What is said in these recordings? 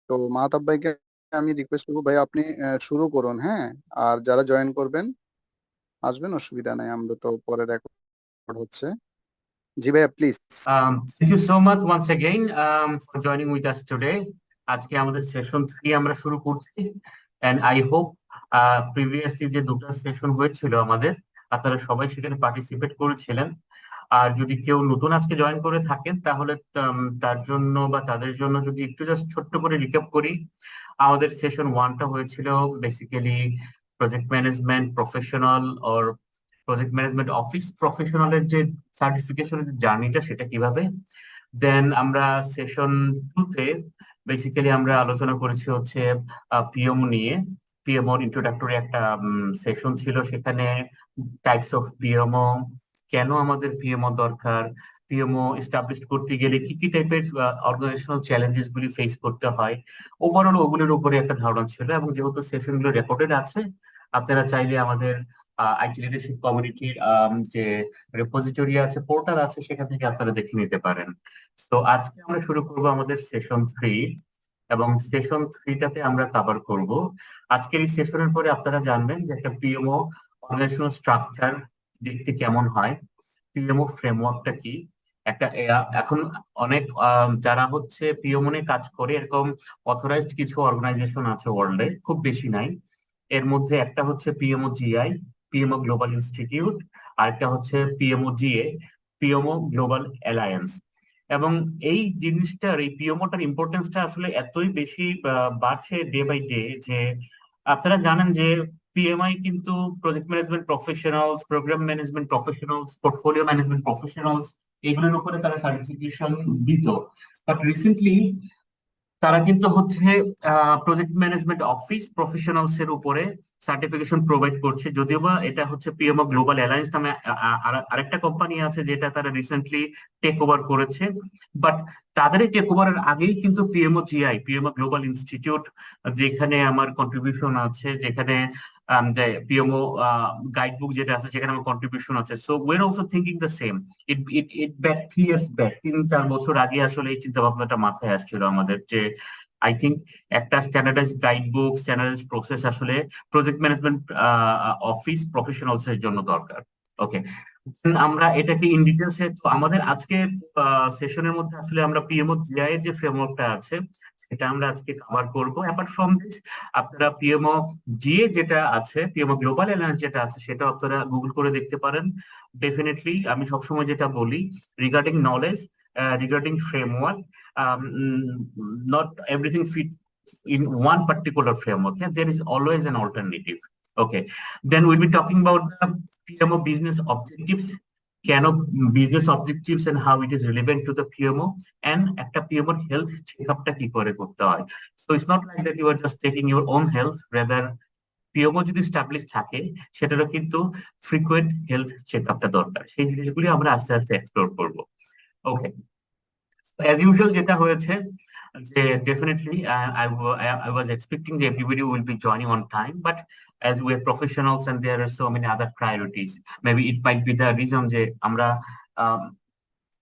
তো মাহতাব ভাইকে আমি রিকোয়েস্ট করবো, ভাই আপনি শুরু করুন, হ্যাঁ। আর যারা জয়েন করবেন আসবেন, অসুবিধা নাই, আমরা তো পরে রেকর্ড হচ্ছে। জি ভাইয়া please. Thank you so much once again for joining with us today. আজকে আমাদের সেশন 3 আমরা শুরু করছি, and I hope previously যে দুটো সেশন হয়েছিল আমাদের, আপনারা সবাই সেখানে পার্টিসিপেট করেছিলেন। আর যদি কেউ নতুন আজকে জয়েন করে থাকেন তাহলে তার জন্য বা তাদের জন্য যদি একটু জাস্ট ছোট্ট করে রিক্যাপ করি, আমাদের সেশন 1টা হয়েছিল basically project management professional or project management office প্রফেশনালের যে সার্টিফিকেশনের যে জার্নিটা সেটা কিভাবে। দেন আমরা সেশন 2তে বেসিক্যালি আমরা আলোচনা করেছি হচ্ছে পিএমও নিয়ে। পিএমওর ইন্ট্রোডাক্টরি একটা সেশন ছিল, সেখানে টাইপস অফ পিএমও, কেন আমাদের পিএমও দরকার, পিএমও এস্টাবলিশ করতে গেলে কি কি টাইপের অর্গানাইজেশনাল চ্যালেঞ্জেস গুলি ফেস করতে হয়, ওভারঅল ওগুলোর উপরে একটা ধারণা ছিল। এবং যেহেতু সেশন গুলো রেকর্ডেড আছে, আপনারা চাইলে আমাদের আইটি লিডারশিপ কমিউনিটির যে রেপোজিটরি আছে, পোর্টাল আছে, সেখান থেকে আপনারা দেখে নিতে পারেন। তো আজকে আমরা শুরু করব আমাদের সেশন 3, এবং সেশন 3টাতে আমরা কভার করব আজকের এই সেশনের পরে আপনারা জানবেন যে একটা পিএমও অর্গানাইজেশনাল স্ট্রাকচার দেখতে কেমন হয়, পিএমও ফ্রেমওয়ার্কটা কি। একটা এখন অনেক যারা হচ্ছে পিএমও নিয়ে কাজ করে এরকম অথরাইজড কিছু অর্গানাইজেশন আছে ওয়ার্ল্ডে, খুব বেশি নাই। এর মধ্যে একটা হচ্ছে PMO GI, PMO global institute, আর একটা হচ্ছে PMO GA, PMO global alliance. এবং এই জিনিসটার, এই পিএমওটার ইম্পর্টেন্সটা আসলে এতই বেশি বাড়ছে ডে বাই ডে, যে আপনারা জানেন যে পিএমআই কিন্তু project management professionals, program management professionals, portfolio management professionals, এগুলোর উপরে তারা সার্টিফিকেশন দিত। বাট রিসেন্টলি তারা কিন্তু হচ্ছে প্রজেক্ট ম্যানেজমেন্ট অফিস প্রফেশনালস এর উপরে সার্টিফিকেশন প্রোভাইড করছে। যদিও বা এটা হচ্ছে পিএমও গ্লোবাল অ্যালায়েন্স নামে আরেকটা কোম্পানি আছে যেটা তারা রিসেন্টলি টেক ওভার করেছে। বাট তাদের এই টেক ওভারের আগেই কিন্তু PMO GI, PMO global institute, যেখানে আমার কন্ট্রিবিউশন আছে, যেখানে যে পিএমও গাইড বুক যেটা আছে সেখানে আমার কন্ট্রিবিউশন আছে। So we are also thinking the same. It it it back 3 years back, 3-4 বছর আগে আসলে এই চিন্তা ভাবনাটা মাথায় আসছিল আমাদের, যে আই থিঙ্ক একটা standardise guide book, standardise process আসলে প্রজেক্ট ম্যানেজমেন্ট অফিস প্রফেশনালস এর জন্য দরকার। ওকে, আমরা এটাকে ইন ডিটেলস, তো আমাদের আজকে সেশনের মধ্যে আসলে আমরা পিএমও জিআই এর যে ফ্রেমওয়ার্কটা আছে সেটা আমরা আজকে কভার করব। অ্যাপার্ট ফ্রম দিস, আপনারা পিএমও জিএ যেটা আছে, পিএমও গ্লোবাল অ্যালায়েন্স যেটা আছে, সেটা আপনারা গুগল করে দেখতে পারেন। ডেফিনেটলি আমি সবসময় যেটা বলি regarding knowledge, regarding framework, not everything fit in one particular framework. Yeah, there is always an alternative. Okay, then we'll be talking about the PMO business objectives, কেন business objectives and how it is relevant to the PMO, and একটা পিএমওর health চেকআপটা কি করে করতে হয়। So it's not like that you are just taking your own health, rather PMO যদি establish থাকে সেটারও কিন্তু ফ্রিকুয়েন্ট হেলথ চেকআপটা দরকার। সেই জিনিসগুলি আমরা আস্তে আস্তে এক্সপ্লোর করবো। ওকে, অ্যাজ ইউজুয়াল যেটা হয়েছে যে definitely I was expecting that everybody will be joining on time, but as we are professionals and there are so many other priorities, maybe it might be the reason যে আমরা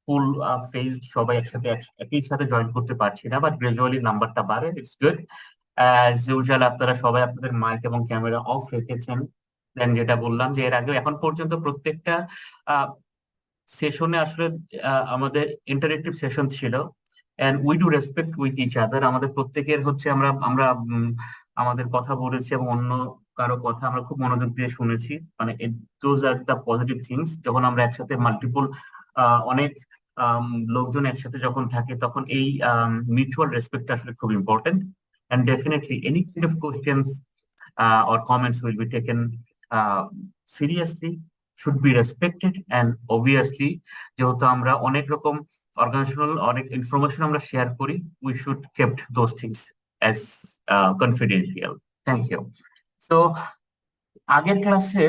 ফুল phase সবাই একসাথে একই সাথে join করতে পারছি না, but gradually নাম্বারটা বাড়ে। It's good. অ্যাজ ইউজুয়াল আপনারা সবাই আপনাদের মাইক এবং ক্যামেরা অফ রেখেছেন। দেন যেটা বললাম যে এর আগে এখন পর্যন্ত প্রত্যেকটা সেশনে আসলে আমাদের ইন্টারেক্টিভ সেশন ছিল, and we do respect with each other. আমাদের প্রত্যেকের হচ্ছে আমরা আমরা আমাদের কথা বলেছি এবং অন্য কারো কথা আমরা খুব মনোযোগ দিয়ে শুনেছি। মানে those are the positive things. যখন আমরা একসাথে মাল্টিপল অনেক লোকজন একসাথে যখন থাকে তখন এই মিউচুয়াল রেসপেক্ট আসলে খুব important. And definitely any kind of questions or comments will be taken seriously, should be respected, and obviously যেহেতু আমরা অনেক রকম অর্গানাইজেশনাল অনেক ইনফরমেশন আমরা শেয়ার করি, we should kept those things as confidential. Thank you. So আগের ক্লাসে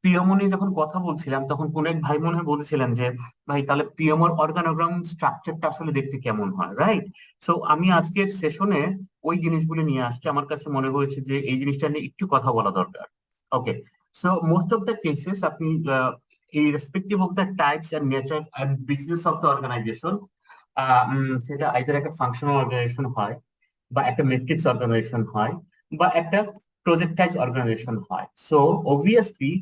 PMO নিয়ে যখন কথা বলছিলাম তখন কোন এক ভাই মনে হয় বলেছিলেন যে ভাই তাহলে পিএমওর অর্গানোগ্রাম স্ট্রাকচারটা আসলে দেখতে কেমন হয়, রাইট? সো আমি আজকের সেশনে ওই জিনিসগুলো নিয়ে আসছি। আমার কাছে মনে হয়েছে যে এই জিনিসটা নিয়ে একটু কথা বলা দরকার। Okay, so most of the cases আপনি irrespective of the types and nature and business of the organization, সেটা আইদার একটা ফাংশনাল অর্গানাইজেশন হয়, বা একটা মেট্রিক্স অর্গানাইজেশন হয় বা একটা প্রজেক্টাইজ অর্গানাইজেশন হয়। সো অবভিয়াসলি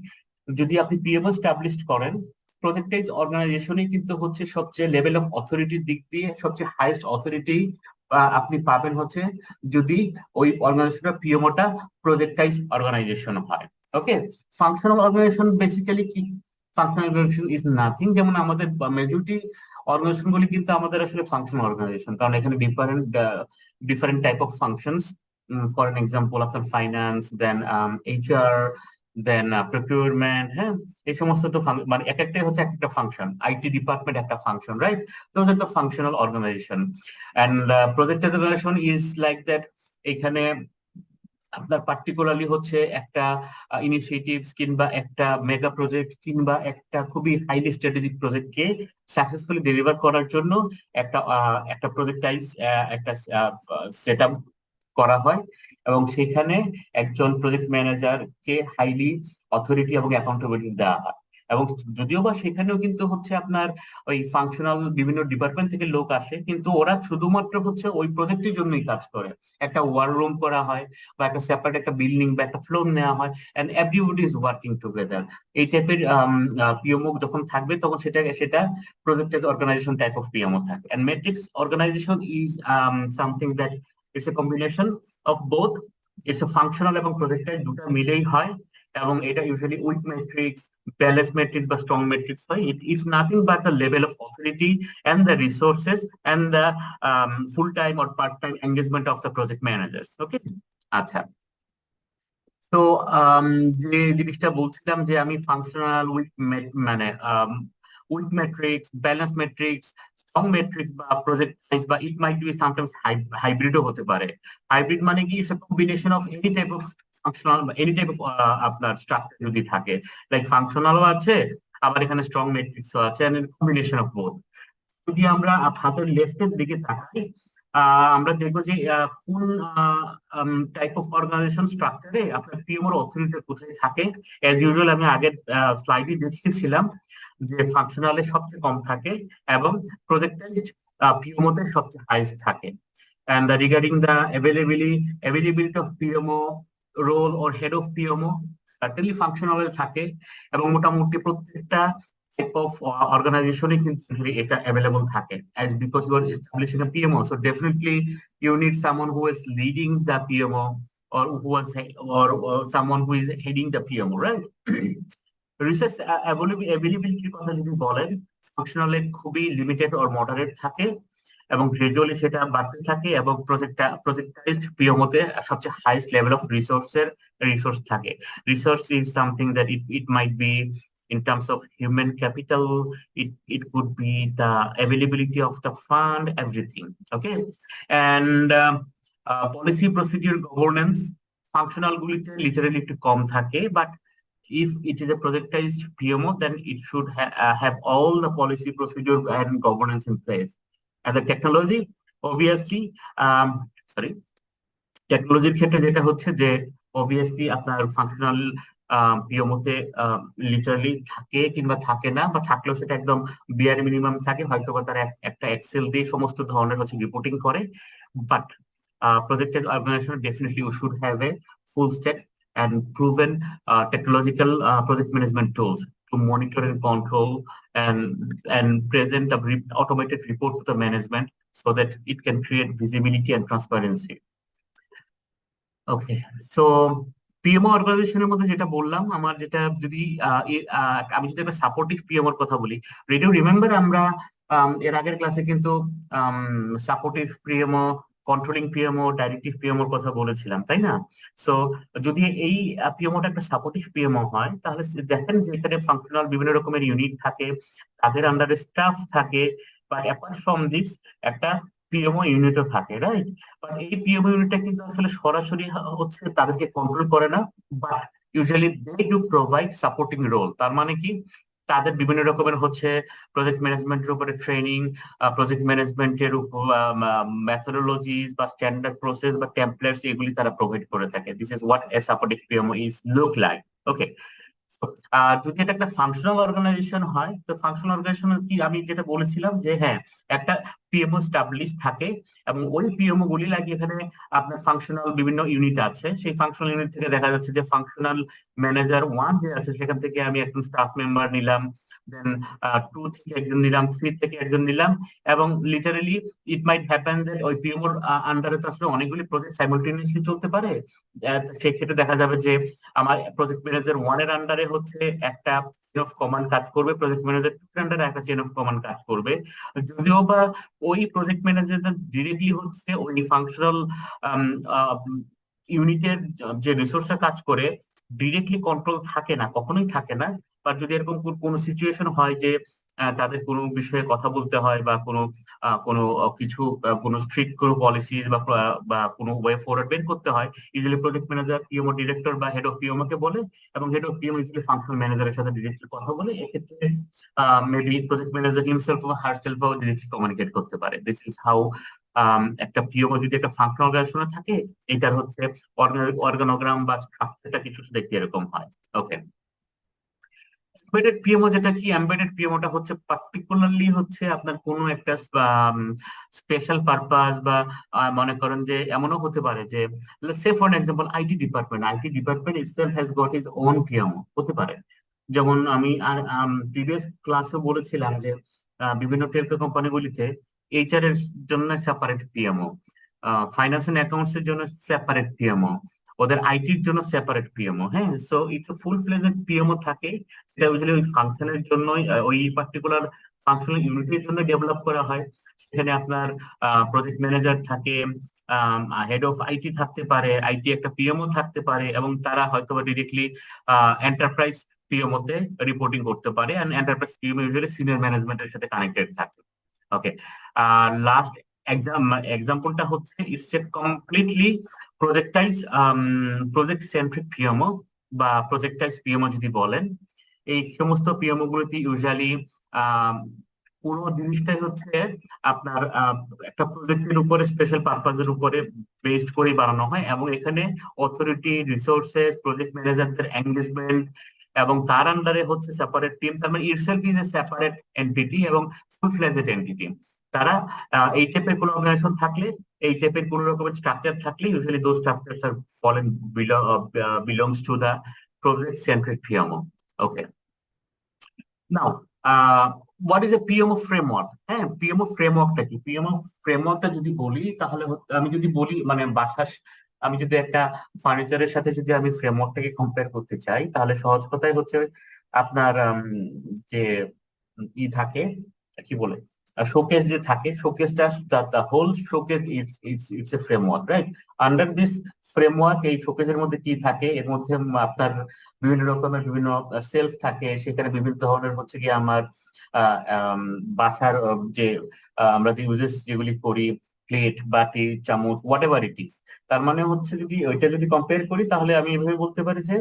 যদি আপনি পিএমও স্টাবলিশ করেন, প্রজেক্টাইজ অর্গানাইজেশনই কিন্তু হচ্ছে সবচেয়ে লেভেল অফ অথরিটির দিক দিয়ে সবচেয়ে হাইয়েস্ট অথরিটি আপনি পাবেন হচ্ছে যদি ওই অর্গানাইজেশনের পিএমওটা প্রজেক্টাইজ অর্গানাইজেশন হয়। ওকে, ফাংশনাল অর্গানাইজেশন বেসিক্যালি কি? ফাংশনাল অর্গানাইজেশন ইজ নাথিং, যেমন আমাদের মেজরিটি অর্গানাইজেশন গুলি কিন্তু আমাদের আসলে ফাংশনাল অর্গানাইজেশন, কারণ এখানে different different type of functions. For an example আপনার ফাইন্যান্স, দেন এইচআর, দেন প্রকিউরমেন্ট, হ্যাঁ, এই সমস্ত তো মানে এক একটাই হচ্ছে এক একটা ফাংশন। আইটি ডিপার্টমেন্ট একটা function, right? Those are the functional organization. And project organization is like that. এখানে আপনার পার্টিকুলারলি হচ্ছে একটা ইনিশিয়েটিভস কিংবা একটা মেগা প্রজেক্ট কিংবা একটা খুবই হাইলি স্ট্র্যাটেজিক প্রজেক্টকে সাকসেসফুলি ডেলিভার করার জন্য একটা একটা প্রজেক্টাইজ একটা সেট আপ করা হয়, এবং সেখানে একজন প্রজেক্ট ম্যানেজারকে হাইলি অথরিটি এবং অ্যাকাউন্টেবিলিটি দেওয়া হয়। এবং যদিও বা সেখানেও কিন্তু হচ্ছে আপনার ওই ফাংশনাল বিভিন্ন ডিপার্টমেন্ট থেকে লোক আসে, কিন্তু ওরা শুধুমাত্র হচ্ছে ওই প্রজেক্টের জন্যই কাজ করে। একটা ওয়ার রুম করা হয় বা একটা সেপারেট একটা বিল্ডিং বা একটা ফ্লোর নেওয়া হয়, and everybody is working together. এই টাইপের পিএমও যখন থাকবে তখন সেটা সেটা projected organization type of PMO থাকে। And matrix organization is something that it's a combination of both. It's a functional এবং প্রজেক্টাইজ দুটা মিলেই হয়, এবং এটা usually weak matrix, balance matrix বা স্ট্রং ম্যাট্রিক্স হয়। It is nothing but the level of authority and the resources and the full-time or part-time engagement of the project managers. Okay, আচ্ছা। তো যে জিনিসটা বলছিলাম যে আমি ফাংশনাল উইক মানে weak matrix, balance matrix, strong matrix বা প্রজেক্ট সাইজ বা ইট মাইট বি সামটাইমস হাইব্রিডও হতে পারে। হাইব্রিড মানে কি? It's a combination of any type of functional বা এনি টাইপ অফ আপনার স্ট্রাকচার যদি থাকে, লাইক ফাংশনালও আছে, আবার এখানে স্ট্রং ম্যাট্রিক্সও আছে, এন্ড কম্বিনেশন অফ বোথ। যদি আমরা হাতের লেফটের দিকে তাকাই, আমরা দেখবো যে কোন টাইপ অফ অর্গানাইজেশন স্ট্রাকচারে আপনার পিএমওর অথরিটি কোথায় থাকে। এজ ইউজুয়াল আমি আগের স্লাইডে দেখিয়েছিলাম যে ফাংশনালে সবচেয়ে কম থাকে এবং প্রজেক্টাইজড পিএমওতে সবচেয়ে হাইস্ট থাকে। And regarding the availability of PMO role or head of PMO, certainly functional থাকে, এবং মোটামুটি প্রত্যেকটা type of organization কিন্তু এটা available থাকে, as because you are establishing a PMO, so definitely you need someone who is leading the PMO, or who was or someone who is heading the PMO, right? Resource অ্যাভেলেবিলিটির কথা যদি বলেন, ফাংশনালে খুবই limited or moderate থাকে, এবং gradually সেটা বাড়তে থাকে, এবং প্রজেক্টাইজড পিএমওতে সবচেয়ে হাইয়েস্ট লেভেল অফ রিসোর্স থাকে। Resource is something that it might be in terms of human capital, it could be the availability of the fund, everything. Okay, and policy, procedure, governance, functional গুলিতে literally একটু কম থাকে, but if it is a projectized PMO, then it should have all the policy, procedure, and governance in place. And the technology, obviously, sorry, টেকনোলজির ক্ষেত্রে যেটা হচ্ছে যে obviously আপনার functional পিএমওতে literally থাকে কিংবা থাকে না, বা থাকলেও সেটা একদম বিয়ার মিনিমাম থাকে, হয়তো বা তারা একটা এক্সেল দিয়ে সমস্ত ধরনের হচ্ছে রিপোর্টিং করে। But projected organization definitely should have a full stack and proven technological project management tools to monitor and control and present a automated report to the management so that it can create visibility and transparency. Okay, so PMO অর্গানাইজেশনের মধ্যে যেটা বললাম, আমার যেটা যদি আমি যদি একটা সাপোর্টিভ পিএমওর কথা বলি, রেডিও রিমেম্বার আমরা এর আগের ক্লাসে কিন্তু supportive PMO, controlling PMO, directive পিএমওর কথা বলেছিলাম, তাই না? সো যদি এই পিএমওটা একটা সাপোর্টিভ পিএমও হয়, তাহলে দেখেন যে এখানে ফাংশনাল বিভিন্ন রকমের ইউনিট থাকে, তাদের আন্ডারে স্টাফ থাকে, বা অ্যাপার্ট ফ্রম দিস একটা পিএমও ইউনিটও থাকে, রাইট? এই পিএমও ইউনিটটা কিন্তু আসলে সরাসরি হচ্ছে তাদেরকে কন্ট্রোল করে না, but usually they do provide supporting role. তার মানে কি? তাদের বিভিন্ন রকমের হচ্ছে প্রজেক্ট ম্যানেজমেন্টের উপরে ট্রেনিং, প্রজেক্ট ম্যানেজমেন্টের মেথোডোলজিস বা স্ট্যান্ডার্ড প্রসেস বা টেমপ্লেটস, এগুলি তারা প্রোভাইড করে থাকে। This is what a supporting PMO is look like. Okay, যদি এটা একটা ফাংশনাল অর্গানাইজেশন হয়, তো ফাংশনাল অর্গানাইজেশনের কি আমি যেটা বলেছিলাম যে হ্যাঁ, একটা পিএমও স্টাবলিশ থাকে এবং ওই পিএমও গুলি লাগে এখানে আপনার ফাংশনাল বিভিন্ন ইউনিট আছে, সেই ফাংশনাল ইউনিট থেকে দেখা যাচ্ছে যে ফাংশনাল ম্যানেজার 1 যে আছে সেখান থেকে আমি একজন স্টাফ মেম্বার নিলাম, দেন 2 থেকে একজন নিলাম, 3 থেকে একজন নিলাম, এবং literally it might happen that ওই পিএমওর আন্ডারে তো আসলে অনেকগুলি প্রজেক্ট সাইমালটেনিয়াসলি চলতে পারে। সেক্ষেত্রে দেখা যাবে যে আমার প্রজেক্ট ম্যানেজার 1 এর আন্ডারে হচ্ছে একটা চেইন অফ কমান্ড কাজ করবে, প্রজেক্ট ম্যানেজার 2 এর আন্ডারে একটা চেইন অফ কমান্ড কাজ করবে। যদিও বা ওই প্রজেক্ট ম্যানেজার ডিরেক্টলি হচ্ছে ওই ফাংশনাল ইউনিটের যে রিসোর্সটা কাজ করে ডিরেক্টলি কন্ট্রোল থাকে না, কখনোই থাকে না। বা যদি এরকম কোনো সিচুয়েশন হয় যে তাদের কোনো বিষয়ে কথা বলতে হয় বা কোনো কিছু কোনো স্ট্রিক্ট কোনো পলিসিস বা কোনো ওয়ে ফরওয়ার্ড বের করতে হয়, usually project manager PMO director বা হেড অফ পিএমও কে বলে, এবং head of PMO usually functional ম্যানেজারের সাথে ডিরেক্টলি কথা বলে। এক্ষেত্রে মেবি প্রজেক্ট ম্যানেজার হিমসেলফ বা হারসেলফ ডিরেক্টলি কমিউনিকেট করতে পারে। দিস ইজ হাউ একটা পিএমও যদি একটা ফাংশনাল অর্গানাইজেশনে থাকে, এটার হচ্ছে অর্গানোগ্রাম বা স্ট্রাকচারটা কিছু দেখতে এরকম হয়। ওকে, এমবেডেড পিএমও যেটা কি, এমবেডেড পিএমওটা হচ্ছে পার্টিকুলারলি হচ্ছে আপনার কোনো একটা স্পেশাল পারপাস বা মনে করেন যে এমনও হতে পারে যে সে for example IT department itself has got his own PMO হতে পারে। যেমন আমি প্রিভিয়াস ক্লাসে বলেছিলাম যে বিভিন্ন টেলকো কোম্পানিগুলিতে এইচআর এর জন্য separate PMO, finance and accounts এর জন্য সেপারেট পিএমও, ওদের আইটির জন্য সেপারেট পিএমও। হ্যাঁ, so it's full fledged PMO থাকে, সেটা ইউজুয়ালি ওই ফাংশনের জন্যই, ওই পার্টিকুলার ফাংশনাল ইউনিটের জন্য ডেভেলপ করা হয়। সেখানে আপনার প্রজেক্ট ম্যানেজার থাকে, হেড অফ আইটি থাকতে পারে, আইটি একটা পিএমও থাকতে পারে, এবং তারা হয়তো ডিরেক্টলি এন্টারপ্রাইজ পিএমও তে রিপোর্টিং করতে পারে, and enterprise PMO usually senior ম্যানেজমেন্টের সাথে কানেক্টেড থাকে। ওকে, লাস্ট এক্সাম্পলটা হচ্ছে it's a completely projectized project centric PMO বা প্রজেক্টাইজ পিএমও যদি বলেন। এই সমস্ত পিএমও গুলোতে ইউজুয়ালি পুরো জিনিসটাই হচ্ছে আপনার একটা প্রজেক্টের উপরে স্পেশাল পারপাসের উপরে বেসড করে বানানো হয়, এবং এখানে অথরিটি, রিসোর্সেস, প্রজেক্ট ম্যানেজারদের এঙ্গেজমেন্ট এবং তার আন্ডারে হচ্ছে সেপারেট টিম, তার মানে itself is a separate entity এবং ফুল ফ্লেজেড এন্টিটি। তারা এই টাইপের কোনো অর্গানাইজেশন থাকলে, এই টাইপের কোন রকমের স্ট্রাকচার থাকলে usually those structures are fallen belongs to the project centric PMO. Okay. Now, what is a PMO framework? হ্যাঁ, PMO frameworkটা কি? PMO frameworkটা যদি বলি তাহলে আমি যদি বলি মানে আমি যদি একটা ফার্নিচারের সাথে যদি আমি ফ্রেমওয়ার্কটাকে কম্পেয়ার করতে চাই, তাহলে সহজ কথাই হচ্ছে আপনার যে থাকে কি বলে শোকেস যে থাকে, শোকেসটা the whole showcase it's a framework, right? Under this framework, এই শোকেসের মধ্যে কি থাকে, এর মধ্যে আপনার বিভিন্ন রকমের বিভিন্ন সেলফ থাকে, সেখানে বিভিন্ন ধরনের হচ্ছে কি আমার বাসার যে আমরা যে ইউজেস যেগুলি করি, প্লেট, বাটি, চামচ, হোয়াট এভার ইট ইজ। তার মানে হচ্ছে যদি ওইটা যদি কম্পেয়ার করি তাহলে আমি এভাবে বলতে পারি যে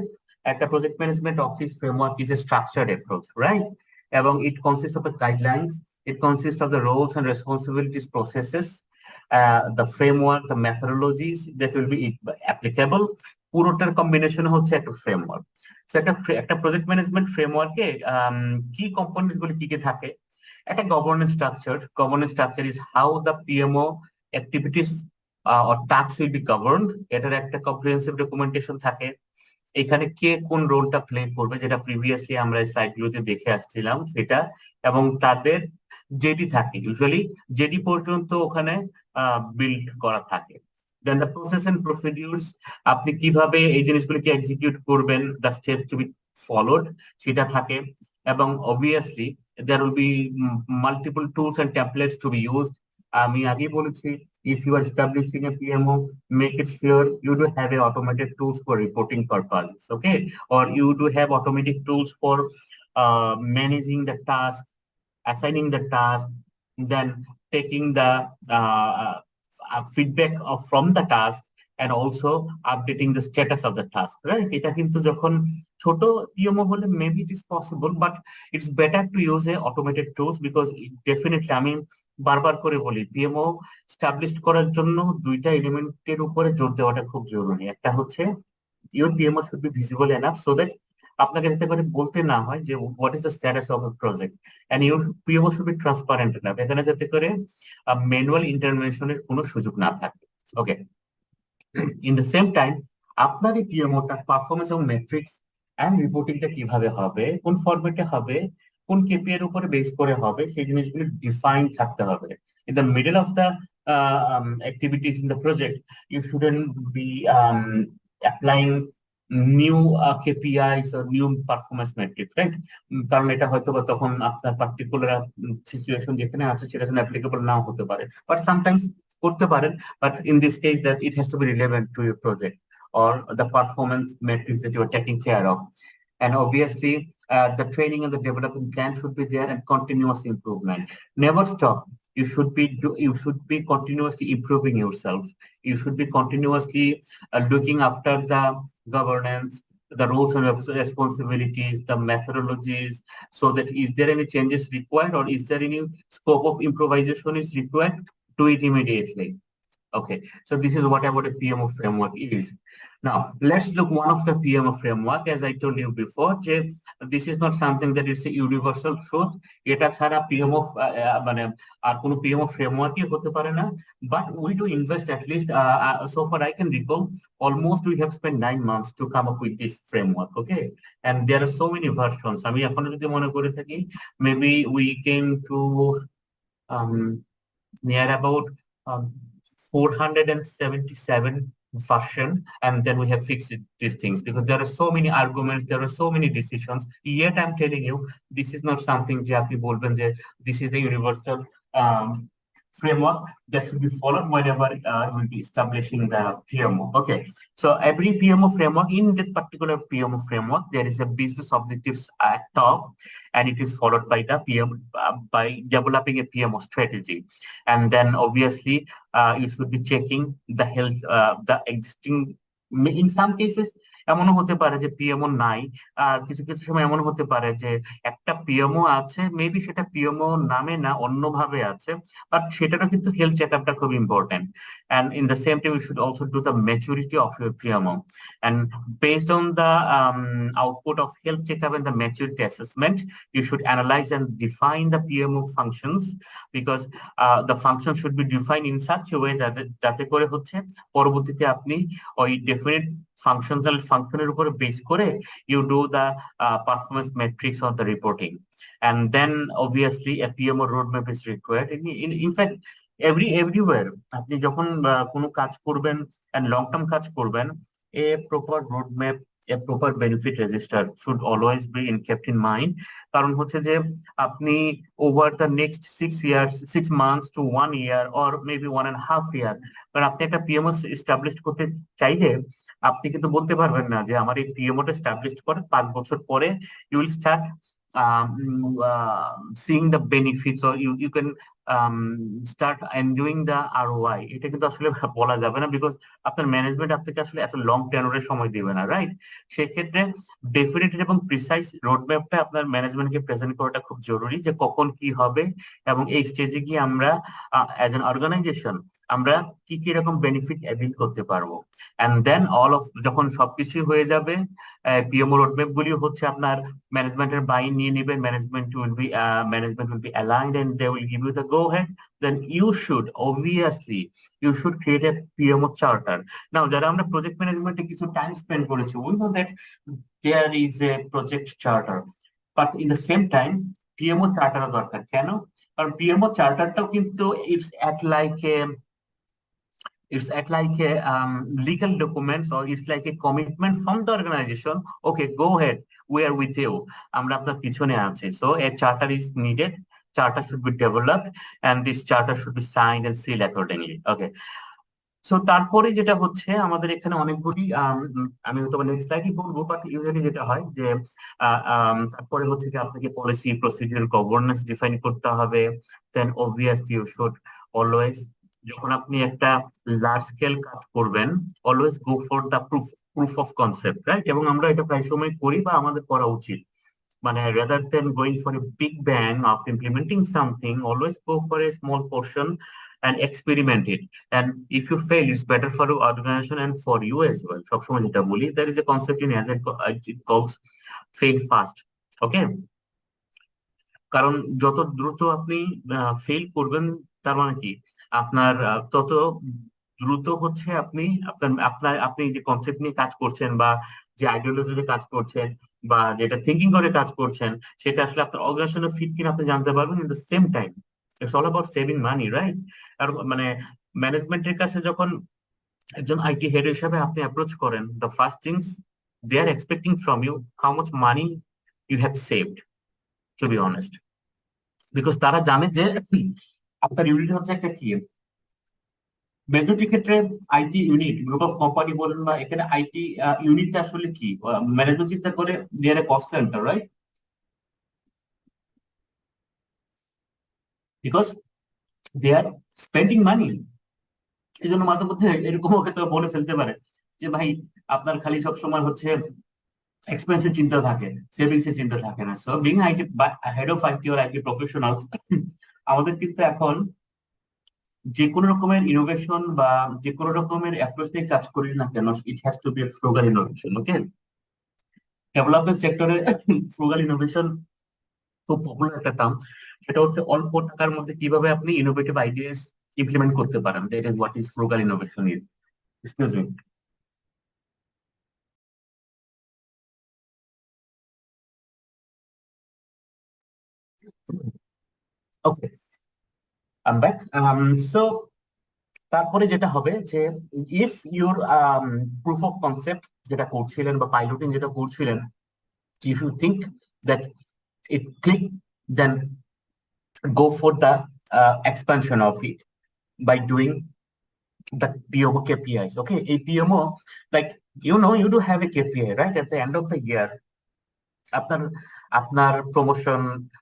একটা project management office framework is a structured approach, right? এবং it consist of the guidelines, it consists of the roles and responsibilities processes, the framework, the methodologies that will be applicable, পুরোটার কম্বিনেশন হচ্ছে একটা framework. So একটা project management ফ্রেমওয়ার্কে কি components গুলি কি কি থাকে? একটা governance structure is how the PMO activities or tasks will be governed, এটার একটা কম্প্রিহেন্সিভ ডকুমেন্টেশন থাকে। এখানে কে কোন রোলটা প্লে করবে, যেটা প্রিভিয়াসলি আমরা স্লাইডগুলোতে দেখে আসছিলাম সেটা, এবং তাদের জেডি থাকে, ইউজুয়ালি জেডি পর্যন্ত ওখানে বিল্ড করা থাকে। Then the process and procedures, আপনি কিভাবে এই জিনিসগুলিকে এক্সিকিউট করবেন, the steps to be followed, সেটা থাকে। এবং obviously there will be multiple tools and templates to be used. আমি আগেই বলেছি, if you are establishing a PMO, make it sure you do have a automated tools for reporting purposes, okay? Or you do have automatic tools for managing the task, assigning the task, then taking the feedback from the task, and also updating the status of the task, right? এটা কিন্তু যখন ছোট PMO হলে maybe it is possible, but it's better to use a automated tools because definitely, I mean, বারবার করে বলি, PMO establish করার জন্য দুইটা এলিমেন্টের উপরে জোর দেওয়াটা খুব জরুরি। একটা হচ্ছে your PMO should be visible enough so that আপনাকে যাতে করে বলতে না হয় যে what is the status of a project, and your PMO should be transparent enough, এখানে যাতে করে ম্যানুয়াল ইন্টারভেনশনের কোনো সুযোগ না থাকে। Okay, in the same time আপনার এই পিএমওটা পারফরমেন্স এবং মেট্রিক্স এন্ড রিপোর্টিংটা কিভাবে হবে, কোন ফরম্যাটে হবে, কোন কেপিআই এর উপরে বেস করে হবে, সেই জিনিসগুলো ডিফাইন থাকতে হবে। In the middle of the activities in the project, you shouldn't be applying new KPIs or new performance metrics, right? কারণ এটা হয়তো বা তখন আপনার পার্টিকুলার সিচুয়েশন যেখানে আছে সেটা অ্যাপ্লিকেবল নাও হতে পারে, বাট সামটাইমস করতে পারেন। But in this case, that it has to be relevant to your project or the performance metrics that you are taking care of. And obviously, the training and the development plan should be there, and continuous improvement. Never stop. You should be continuously improving yourself. You should be continuously looking after the governance, the roles and responsibilities, the methodologies, so that is there any changes required or is there any scope of improvisation is required, do it immediately. Okay, so this is what about a PMO framework is. Now, let's look one of the PMO framework. As I told you before, this is not something that is a universal truth. এটা ছাড়া PMO মানে আর কোনো PMO frameworkই হতে পারে না. But we do invest at least, so far I can recall, almost we have spent 9 months to come up with this framework. Okay, and there are so many versions. আমি এখনো যদি মনে করে থাকি, maybe we came to near about 477 version, and then we have fixed these things because there are so many arguments, there are so many decisions. Yet I'm telling you, this is not something যে আপনি বলবেন যে this is the universal um, framework that should be followed whenever you will be establishing the PMO. Okay, so every PMO framework, in that particular PMO framework, there is a business objectives at top, and it is followed by the PM by developing a PMO strategy. And then obviously you should be checking the health, the existing. In some cases এমনও হতে পারে যে PMO নাই, আর কিছু কিছু সময় এমন হতে পারে যে একটা পিএমও আছে, মেবি সেটা পিএমও নামে না, অন্যভাবে আছে, বাট সেটারও কিন্তু হেলথ চেকআপটা খুব important. And in the same time, you should also do the maturity of your PMO. And based on the output of health checkup and the maturity assessment, you should analyze and define the PMO functions, because the function should be defined in such a way that যাতে করে হচ্ছে পরবর্তীতে আপনি ওই definite ফাংশনের উপরে base করে you do the performance metrics or the reporting. And then obviously a PMO roadmap is required. In fact, everywhere আপনি যখন কোনো কাজ করবেন and long term কাজ করবেন, a proper roadmap, a proper benefit register should always be kept in mind. কারণ হচ্ছে যে আপনি over the next 6 months to 1 year or maybe 1.5 year, কারণ আপনি একটা পিএমও এস্টাবলিশ করতে চাইলে আপনি কিন্তু বলতে পারবেন না যে আমার এই পিএমওটা এস্টাবলিশ করে 5 বছর পরে you will start seeing the benefits, or you can start enjoying the ROI. এটা কিন্তু আসলে বলা যাবে না, বিকজ আপনার ম্যানেজমেন্ট আপনাকে আসলে এত লং টেনরের সময় দিবে না, রাইট? সেক্ষেত্রে ডেফিনেটলি এবং প্রিসাইজ রোডম্যাপটা আপনার ম্যানেজমেন্টকে প্রেজেন্ট করাটা খুব জরুরি, যে কখন কি হবে এবং এই স্টেজে গিয়ে আমরা অ্যাজ অ্যান অর্গানাইজেশন আমরা কি কি রকম বেনিফিট অ্যাভিল করতে পারবো। এন্ড দেন যখন সবকিছু হয়ে যাবে, পিএমও রোডম্যাপ গুলি হচ্ছে আপনার ম্যানেজমেন্টের বাই নিয়ে নেবেন, management will be aligned and they will give you the go head, then you should create a PMO charter. Now যারা আমরা প্রজেক্ট ম্যানেজমেন্টে কিছু টাইম স্পেন্ড করেছি, we know that there is a project charter, but in the same time PMO চার্টারও দরকার। কেন? কারণ PMO চার্টারটাও কিন্তু it's at like a legal documents, or it's like a commitment from the organization. Okay, go ahead, we are with you, আমরা আপনার পিছনে আছি। So a charter is needed, charter should be developed, and this charter should be signed and sealed accordingly. Okay, so তারপরে যেটা হচ্ছে আমাদের এখানে অনেকগুলি আমি হয়তো নেক্সট স্লাইডই বলবো, বাট ইউজুয়ালি যেটা হয় যে তারপরে হচ্ছে যে আপনাকে পলিসি, প্রসিডিউর, গভর্নেন্স ডিফাইন করতে হবে। Then obviously you should always, যখন আপনি একটা লার্জ স্কেল কাজ করবেন, always go for the proof of concept, right? এবং আমরা এটা প্রায় সময় করি বা আমাদের করা উচিত, মানে rather than going for a big bang of implementing something, always go for a small portion and experiment it. And if you fail, it's better for your organization and for you as well. সবসময় যেটা বলি, there is a concept in Agile, it calls fail fast. Okay, কারণ যত দ্রুত আপনি fail করবেন, তার মানে কি আপনার তত দ্রুত হচ্ছে আপনি আপনার আপনার আপনি যে কনসেপ্ট নিয়ে কাজ করছেন বা যে আইডিওলজি নিয়ে কাজ করছেন বা যেটা থিঙ্কিং করে কাজ করছেন, সেটা আসলে আপনার অর্গানাইজেশনে ফিট কিনা আপনি জানতে পারবেন। In the same time it's all about saving money, right? আর মানে ম্যানেজমেন্টের কাছে যখন একজন আইটি হেড হিসেবে আপনি অ্যাপ্রোচ করেন, the first things they are expecting from you how much money you have saved, to be honest. Because তারা জানে যে আপনার ইউনিট হচ্ছে একটা কি, মেজরিটি ক্ষেত্রে IT unit, group of company বলেন বা এখানে আইটি ইউনিটটা আসলে কি, ম্যানেজমেন্ট চিন্তা করে they are cost center, right? Because they are spending money. এই জন্য মাঝে মধ্যে এরকমও ক্ষেত্রে বলে ফেলতে পারে যে ভাই আপনার খালি সব সময় হচ্ছে এক্সপেন্সের চিন্তা থাকে, সেভিংস এর চিন্তা থাকে না। So being IT head of IT or IT professional, আমাদের কিন্তু এখন যে কোনো রকমের ইনোভেশন বা যে কোনো রকমের অ্যাপ্রোচ নিয়ে কাজ করি না কেন, it has to be frugal innovation. Okay, development সেক্টরে ফ্রুগাল ইনোভেশন খুব পপুলার একটা টার্ম। সেটা হচ্ছে অল্প টাকার মধ্যে কিভাবে আপনি ইনোভেটিভ আইডিয়াস ইমপ্লিমেন্ট করতে পারেন। That is what is frugal innovation is. Excuse me. Okay, I am back. So তারপরে যেটা হবে যে if your proof of concept যেটা করছিলেন বা পাইলটিং যেটা করছিলেন, if you think that it click, then go for the expansion of it by doing the PMO KPIs. Okay, a PMO, like you do have a KPI, right? At the end of the year, আপনার আপনার promotion,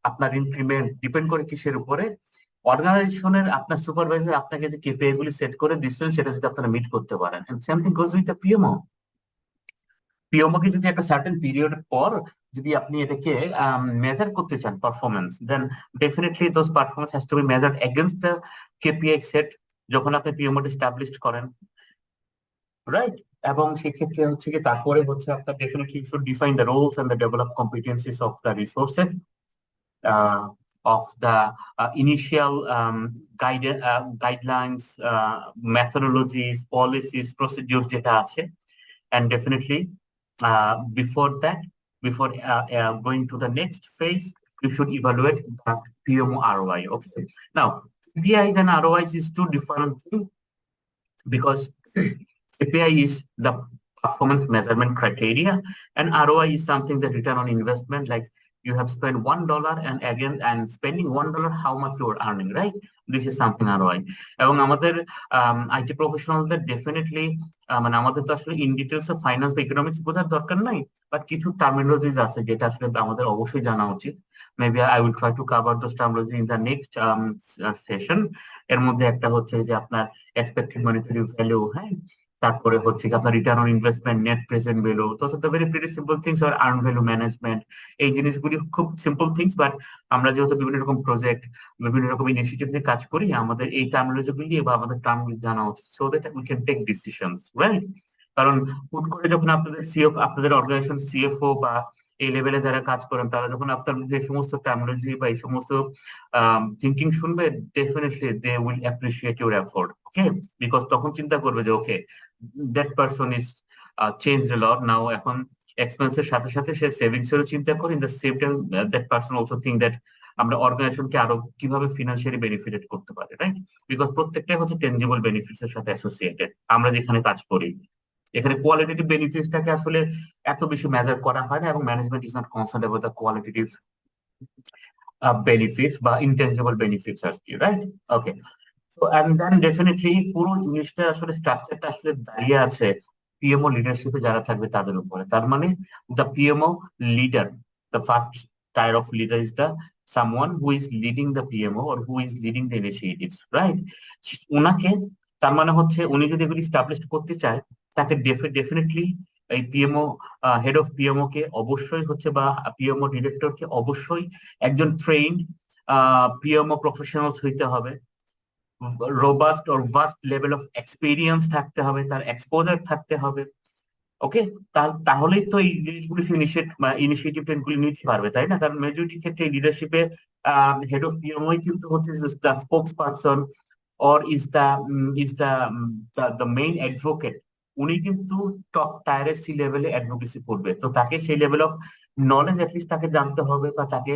আপনার increment depend করে কিসের উপরে? অর্গানাইজেশনের আপনার supervisor আপনাকে যে কেপিআই গুলি সেট করে দিচ্ছেন, সেটা যদি আপনারা মিট করতে পারেন, and same thing goes with the PMO. PMO কে যদি একটা সার্টেন পিরিয়ড পর যদি আপনি এটাকে মেজার করতে চান performance, then definitely those performance has to be measured against the KPI set যখন আপনি পিএমও এস্টাবলিশ করেন, রাইট? এবং সেক্ষেত্রে হচ্ছে কি তারপরে হচ্ছে আপনার definitely should define the roles and the develop competencies of the resources, of the initial guidelines, methodologies, policies, procedures যেটা আছে, and definitely before that, before going to the next phase, you should evaluate the PMO ROI. Okay, now KPIs and ROIs is two different things, because KPI is the performance measurement criteria, and ROI is something that return on investment, like you have spent $1 and again and spending $1, how much you are earning, right? This is something ROI. এবং আমাদের IT প্রফেশনালদের definitely মানে আমাদের তো আসলে in details of finance বা economics বোঝার দরকার নাই, বাট কিছু টার্মিনোলজিস আছে যেটা আসলে আমাদের অবশ্যই জানা উচিত। Maybe I will try to cover those terminology in the next session. এর মধ্যে একটা হচ্ছে যে আপনার এক্সপেক্টেড মনিটারি ভ্যালু, হ্যাঁ, তারপরে হচ্ছে কি আপনার return on investment, net present value, those are the very pretty simple things, আর আর্ন ভ্যালু ম্যানেজমেন্ট। এই জিনিসগুলি খুব সিম্পল থিংস, বাট আমরা যেহেতু বিভিন্ন রকম প্রজেক্ট, বিভিন্ন রকম ইনিশিয়েটিভ নিয়ে কাজ করি, আমাদের এই টার্মিনোলজি গুলি বা আমাদের টার্মগুলি জানা উচিত, so that we can take decisions, right? কারণ হুট করে যখন আপনাদের সিএফ, আপনাদের অর্গানাইজেশন সিএফও বা এই লেভেলে যারা কাজ করেন, তারা যখন আপনার মধ্যে এই সমস্ত টার্মিনোলজি বা এই সমস্ত থিঙ্কিং শুনবে, definitely they will appreciate your effort. Okay, because তখন চিন্তা করবে যে okay, that person is change a lot now. এখন এক্সপেন্সের সাথে সাথে সে সেভিংস এরও চিন্তা করে, in the same time that person also think that আমরা অর্গানাইজেশনকে আরো কিভাবে ফিনান্সিয়ালি বেনিফিটেড করতে পারি, রাইট? বিকজ প্রত্যেকটাই হচ্ছে টেনজিবল বেনিফিটস এর সাথে অ্যাসোসিয়েটেড। আমরা যেখানে কাজ করি এখানে কোয়ালিটেটিভ বেনিফিটসটাকে আসলে এত বেশি মেজার করা হয় না, এবং management is not concern about the qualitative benefits বা ইনটেনজিবল বেনিফিটস আর কি, রাইট? ওকে, তো এন্ড দেন ডেফিনেটলি পুরো জিনিসটা আসলে স্ট্রাকচারটা আসলে দাঁড়িয়ে আছে পিএমও লিডারশিপে যারা থাকবে তাদের উপরে। তার মানে the PMO leader, the first tyre of leader is the someone who is leading the PMO or who is leading the initiatives, right? ওনাকে, তার মানে হচ্ছে উনি যদি এগুলি স্টাবলিশ করতে চায়, তাকে ডেফিনেটলি এই পিএমও হেড অফ পিএমও কে অবশ্যই হচ্ছে বা পিএমও ডিরেক্টর কে অবশ্যই একজন ট্রেইনড পিএমও প্রফেশনালস হইতে হবে, robust or vast level of experience থাকতে হবে, তার এক্সপোজার থাকতে হবে, ওকে, তাহলেই তো এই জিনিসগুলি ইনিশিয়েটিভ গুলি নিতে পারবে, তাই না? কারণ মেজরিটি ক্ষেত্রে লিডারশিপে হেড অফ পিএমওই কিন্তু হচ্ছে the spokes person or is the main advocate. উনি কিন্তু টপ টায়ারের সি লেভেলে অ্যাডভোকেসি করবে, তো তাকে সেই লেভেল অফ নলেজ অ্যাটলিস্ট তাকে জানতে হবে বা তাকে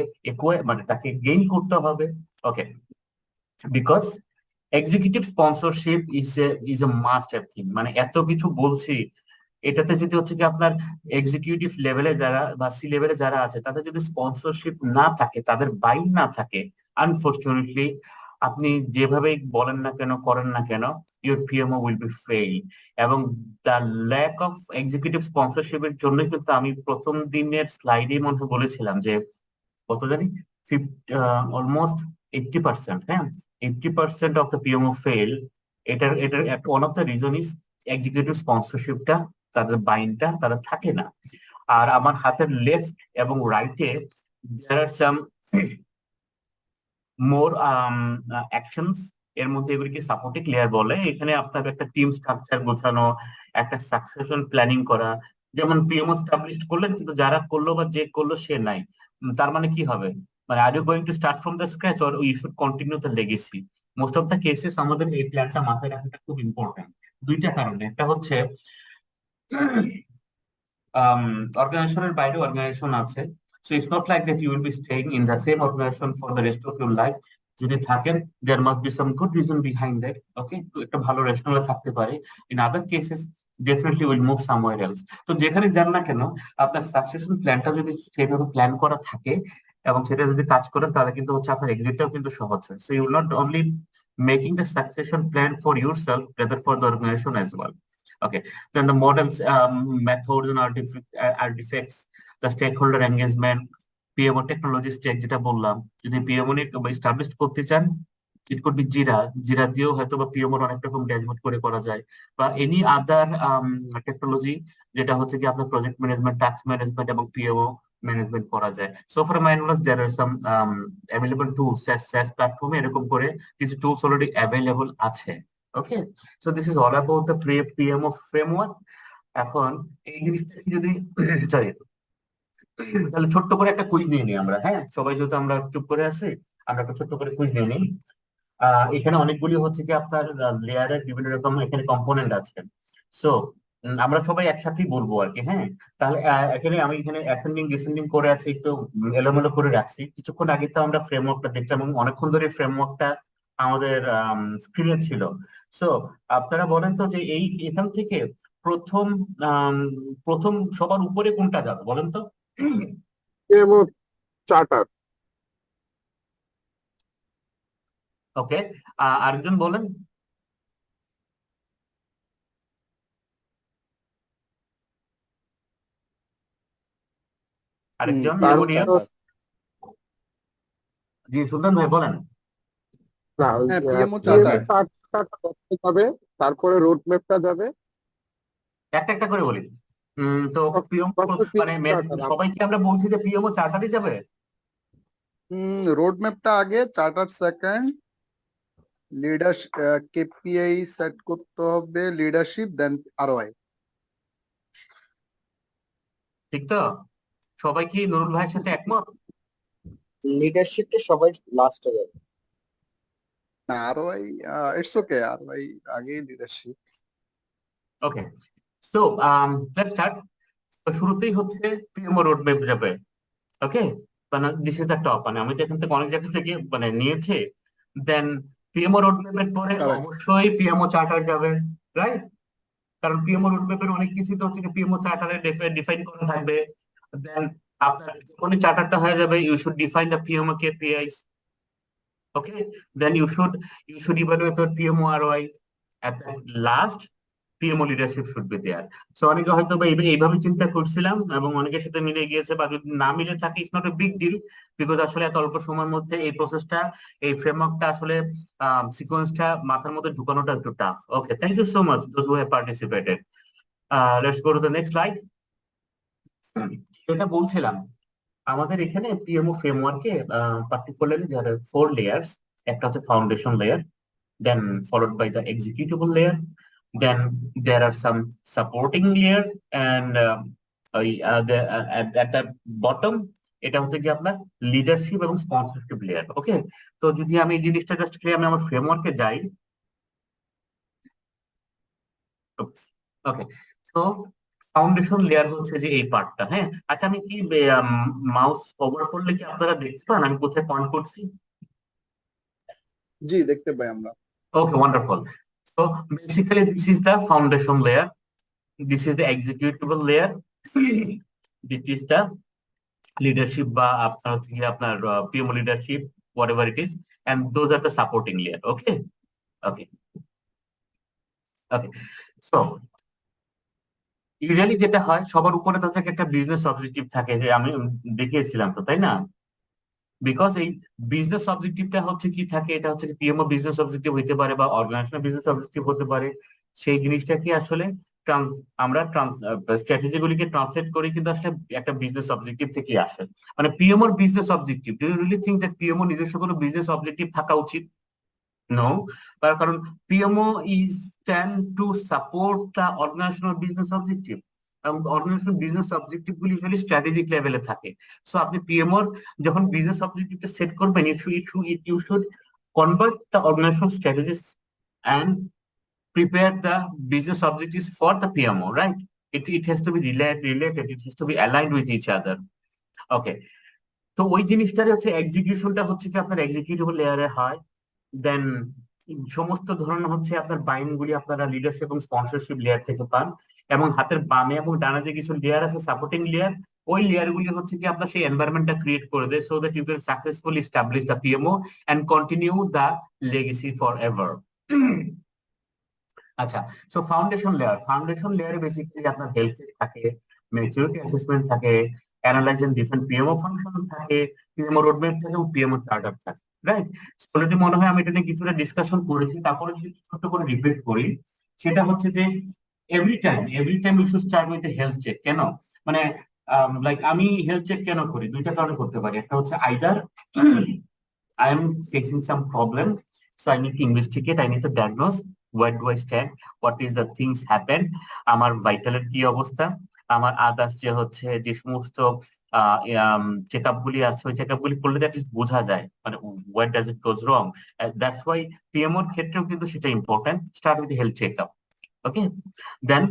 মানে তাকে গেইন করতে হবে। Okay, because executive sponsorship is a must have thing. মানে এত কিছু বলছি, এটাতে যদি হচ্ছে কি আপনার এক্সিকিউটিভ লেভেলে যারা বা সি লেভেলে যারা আছে তাদের যদি স্পন্সরশিপ না থাকে, তাদের বাইন না থাকে, আনফরচুনেটলি আপনি যেভাবেই বলেন না কেন, করেন না কেন, your PMO will B fail. এবং দ্য ল্যাক অফ এক্সিকিউটিভ স্পন্সরশিপের জন্য কিন্তু আমি প্রথম দিনের স্লাইডে মনে হয় বলেছিলাম যে কত জানি অলমোস্ট 80%, হ্যাঁ, 80% অফ দ্য পিএমও ফেল। এটার একটা one of the reason is executive স্পন্সরশিপটা, তাদের বাইনটা তাদের থাকে না। আর আমার হাতের লেফট এবং রাইটে দেয়ার আর সাম মোর অ্যাকশনস। এর মধ্যে এগুলিকে সাপোর্টিং লেয়ার বলে। এখানে আপনার একটা টিম স্ট্রাকচার গোছানো, একটা সাকসেশন প্ল্যানিং করা। যেমন পিএমও স্টাবলিশ করলেন কিন্তু যারা করলো বা যে করলো সে নাই, তার মানে কি হবে? মানে are you going to start from the scratch or you should continue the legacy? Most of the cases আমাদের এই প্ল্যানটা মাথায় রাখাটা খুব ইম্পর্টেন্ট, দুইটা কারণে। একটা হচ্ছে অর্গানাইজেশনের বাইরে অর্গানাইজেশন আছে, so it's not like that you will be staying in the same organization for the rest of your life. যদি থাকেন, there must be some good reason behind that. Okay, তো একটা ভালো রেশনাল থাকতে পারে। In other cases definitely will move somewhere else. তো যেখানে যান না কেন, আপনার সাকসেশন প্ল্যানটা যদি সেভাবে প্ল্যান করা থাকে এবং সেটা যদি কাজ করেন, তাহলে কিন্তু হচ্ছে আপনার এক্সিটটাও কিন্তু সহজ হয়। So you will not only making the succession plan for your self, rather for the organization as well. Okay, then the models, methods and artifacts, the stakeholder engagement, PMO technology stack যেটা বললাম, যদি PMO নিয়ে establish করতে চান, it could be জিরা দিয়েও হয়তো বা পিএমও অনেক রকম ড্যাশবোর্ড করে করা যায়, বা এনি আদার টেকনোলজি যেটা হচ্ছে কি আপনার প্রজেক্ট ম্যানেজমেন্ট, টাস্ক ম্যানেজমেন্ট এবং পিএমও ম্যানেজমেন্ট করা যায়। So for my knowledge there are some available tools, SaaS প্ল্যাটফর্মে এরকম করে কিছু টুলস অলরেডি অ্যাভেলেবল আছে। Okay, so this is all about the PMO framework. এখন এই জিনিসটা কি যদি সরি, তাহলে ছোট্ট করে একটা কুইজ নিয়ে নিই আমরা, হ্যাঁ, সবাই যেহেতু আমরা চুপ করে আছি, আমরা একটা ছোট্ট করে কুইজ নিয়ে নিই। এখানে অনেকগুলি হচ্ছে কি আপনার লেয়ারের বিভিন্ন রকম এখানে কম্পোনেন্ট আছে। সো আমরা সবাই একসাথেই বলবো আর কি, হ্যাঁ। তাহলে এখানে আমি এখানে অ্যাসেন্ডিং ডিসেন্ডিং করে আছে, একটু এলোমেলো করে রাখছি। কিছুক্ষণ আগে তো আমরা ফ্রেমওয়ার্কটা দেখলাম এবং অনেকক্ষণ ধরে ফ্রেমওয়ার্কটা আমাদের স্ক্রিনে ছিল। সো আপনারা বলেন তো যে এই এখান থেকে প্রথম আম, প্রথম সবার উপরে কোনটা যাবে বলেন তো? এবং চার্টার। ওকে, আরেকজন বলেন। আরেকজন, পিএমও এনিবডি এলস? চার্টার। জি সুলতান ভাই বলেন। না, হ্যাঁ, পিএমও পিএমএ চার্টার। যাবে, তারপরে রোড ম্যাপটা যাবে। একটা একটা করে বলি। তো পিএম মানে চার্টার। সবাইকে আমরা বলছি যে পিএমও চার্টারই যাবে। রোড ম্যাপটা আগে, charter second, leader KPI set করতে হবে, লিডারশিপ, দেন আরওআই। ঠিক তো? সবাই কি নুরুল ভাইয়ের সাথে একমত? লিডারশিপটা সবাই লাস্টে যাবে। না, আরওআই, ইটস ওকে, আরওআই আগে, leadership. Okay, so let's start. শুরুতেই হচ্ছে পিএমও রোড ম্যাপ যাবে। ওকে, মানে দিস ইজ দ্য টপ, মানে আমি তো এখান থেকে অনেক জায়গা থেকে মানে নিয়েছি। দেন পিএমও রোড ম্যাপের পরে কারেক্ট। অবশ্যই পিএমও চার্টার যাবে, রাইট? কারণ পিএমও রোড ম্যাপের অনেক কিছু তো হচ্ছে পিএমও চার্টারে ডিফাইন করা থাকবে। দেন আপনার যখনই চার্টারটা হয়ে যাবে, you should define the PMO KPIs. Okay, then you should evaluate your PMO ROI. At the last, PMO leadership should be there. So অনেকে হয়তো বা এইভাবে চিন্তা করছিলাম এবং অনেকের সাথে মিলে গিয়েছে, বা যদি না মিলে থাকে it's not a big deal, because আসলে এত অল্প সময়ের মধ্যে এই প্রসেসটা, এই ফ্রেমওয়ার্কটা আসলে সিকোয়েন্সটা মাথার মধ্যে ঢুকানোটা একটু tough. Okay, thank you so much those who have participated. Let's go to the next slide. যেটা বলছিলাম, আমাদের এখানে পিএমও ফ্রেমওয়ার্কে পার্টিকুলারলি যারা 4 লেয়ার্স। একটা হচ্ছে foundation layer, then followed by the executable layer, Then there are some supporting layer and at the bottom এটা হচ্ছে কি আপনার লিডারশিপ এবং স্পন্সরশিপ লেয়ার। ওকে, তো যদি আমি এই জিনিসটা জাস্ট আমি আমার ফ্রেমওয়ার্কে যাই। ওকে, তো ফাউন্ডেশন লেয়ার হচ্ছে যে এই পার্টটা। হ্যাঁ, আচ্ছা আমি কি মাউস ওভার করলে কি আপনারা দেখতে পান আমি কোথায় পয়েন্ট করছি? জি, দেখতে পাই আমরা। Okay, wonderful. So basically, this is the foundation layer. This is the executable layer. This is the leadership বা আপনার হচ্ছে গিয়ে আপনার PMO leadership, whatever it is, and those are the supporting layer. Okay, okay, okay. So usually যেটা হয় সবার উপরে তো থাকে একটা বিজনেস অবজেক্টিভ থাকে, যে আমি দেখিয়েছিলাম তো, তাই না? বিকজ এই বিজনেস অবজেক্টিভটা হচ্ছে কি থাকে, এটা হচ্ছে পিএমও বিজনেস অবজেক্টিভ হইতে পারে বা অর্গানাইজেশনাল বিজনেস অবজেক্টিভ হতে পারে। সেই জিনিসটাকে আসলে আমরা স্ট্র্যাটেজি গুলিকে ট্রান্সলেট করি, কিন্তু আসলে একটা বিজনেস অবজেক্টিভ থেকে আসে। মানে পিএমওর business objective, do you really think that PMO নিজস্ব কোনো বিজনেস অবজেক্টিভ থাকা উচিত? নো, কারণ PMO is stand to support the organizational business objective, এবং অর্গানাইজেশনাল বিজনেস অবজেক্টিভ গুলি ইউজুয়ালি স্ট্র্যাটেজিক লেভেলে থাকে। সো আপনি পিএমওর যখন বিজনেস অবজেক্টিভটা সেট করবেন, you should convert the organizational strategies and prepare the business objectives for the PMO, right? It has to be related, it has to be aligned with each other. Okay, তো ওই জিনিসটার হচ্ছে এক্সিকিউশনটা হচ্ছে কি আপনার executive লেয়ারে হয়। দেন সমস্ত ধরনের হচ্ছে আপনার বাইন গুলি আপনারা লিডারশিপ এবং স্পন্সরশিপ লেয়ার থেকে পান, এবং হাতের বামে এবং ডানে যে কিছু লেয়ার আছে সাপোর্টিং লেয়ার, ওই লেয়ার গুলি হচ্ছে কি আপনার সেই এনভায়রনমেন্টটা ক্রিয়েট করে দেয়, so that you can successfully establish the PMO and continue the legacy forever. আচ্ছা, সো ফাউন্ডেশন লেয়ারে বেসিক্যালি আপনার হেলথ চেক থাকে, ম্যাচুরিটি অ্যাসেসমেন্ট থাকে, analyse and define PMO function থাকে, পিএমও রোডম্যাপ থাকে এবং পিএমও চার্টার থাকে, রাইট? অলরেডি মনে হয় আমি এটা নিয়ে কিছুটা ডিসকাশন করেছি, তারপরে যদি ছোট করে রিপিট করি, সেটা হচ্ছে যে every time you should start with health check. কেন? মানে লাইক আমি হেলথ চেক কেন করি? দুইটা কারণে করতে পারি। একটা হচ্ছে either I am facing some problem, so I need to investigate, I need to diagnose where do I stand, what is the things happen, আমার ভাইটালের কি অবস্থা, আমার আদার্স যে হচ্ছে যে সমস্ত চেক আপ গুলি আছে, ওই চেক আপ গুলি করলে দ্যাট ইজ বোঝা যায় মানে what does it goes wrong. That's why পিএমওর ক্ষেত্রেও কিন্তু সেটা important, start with health check up. Okay, then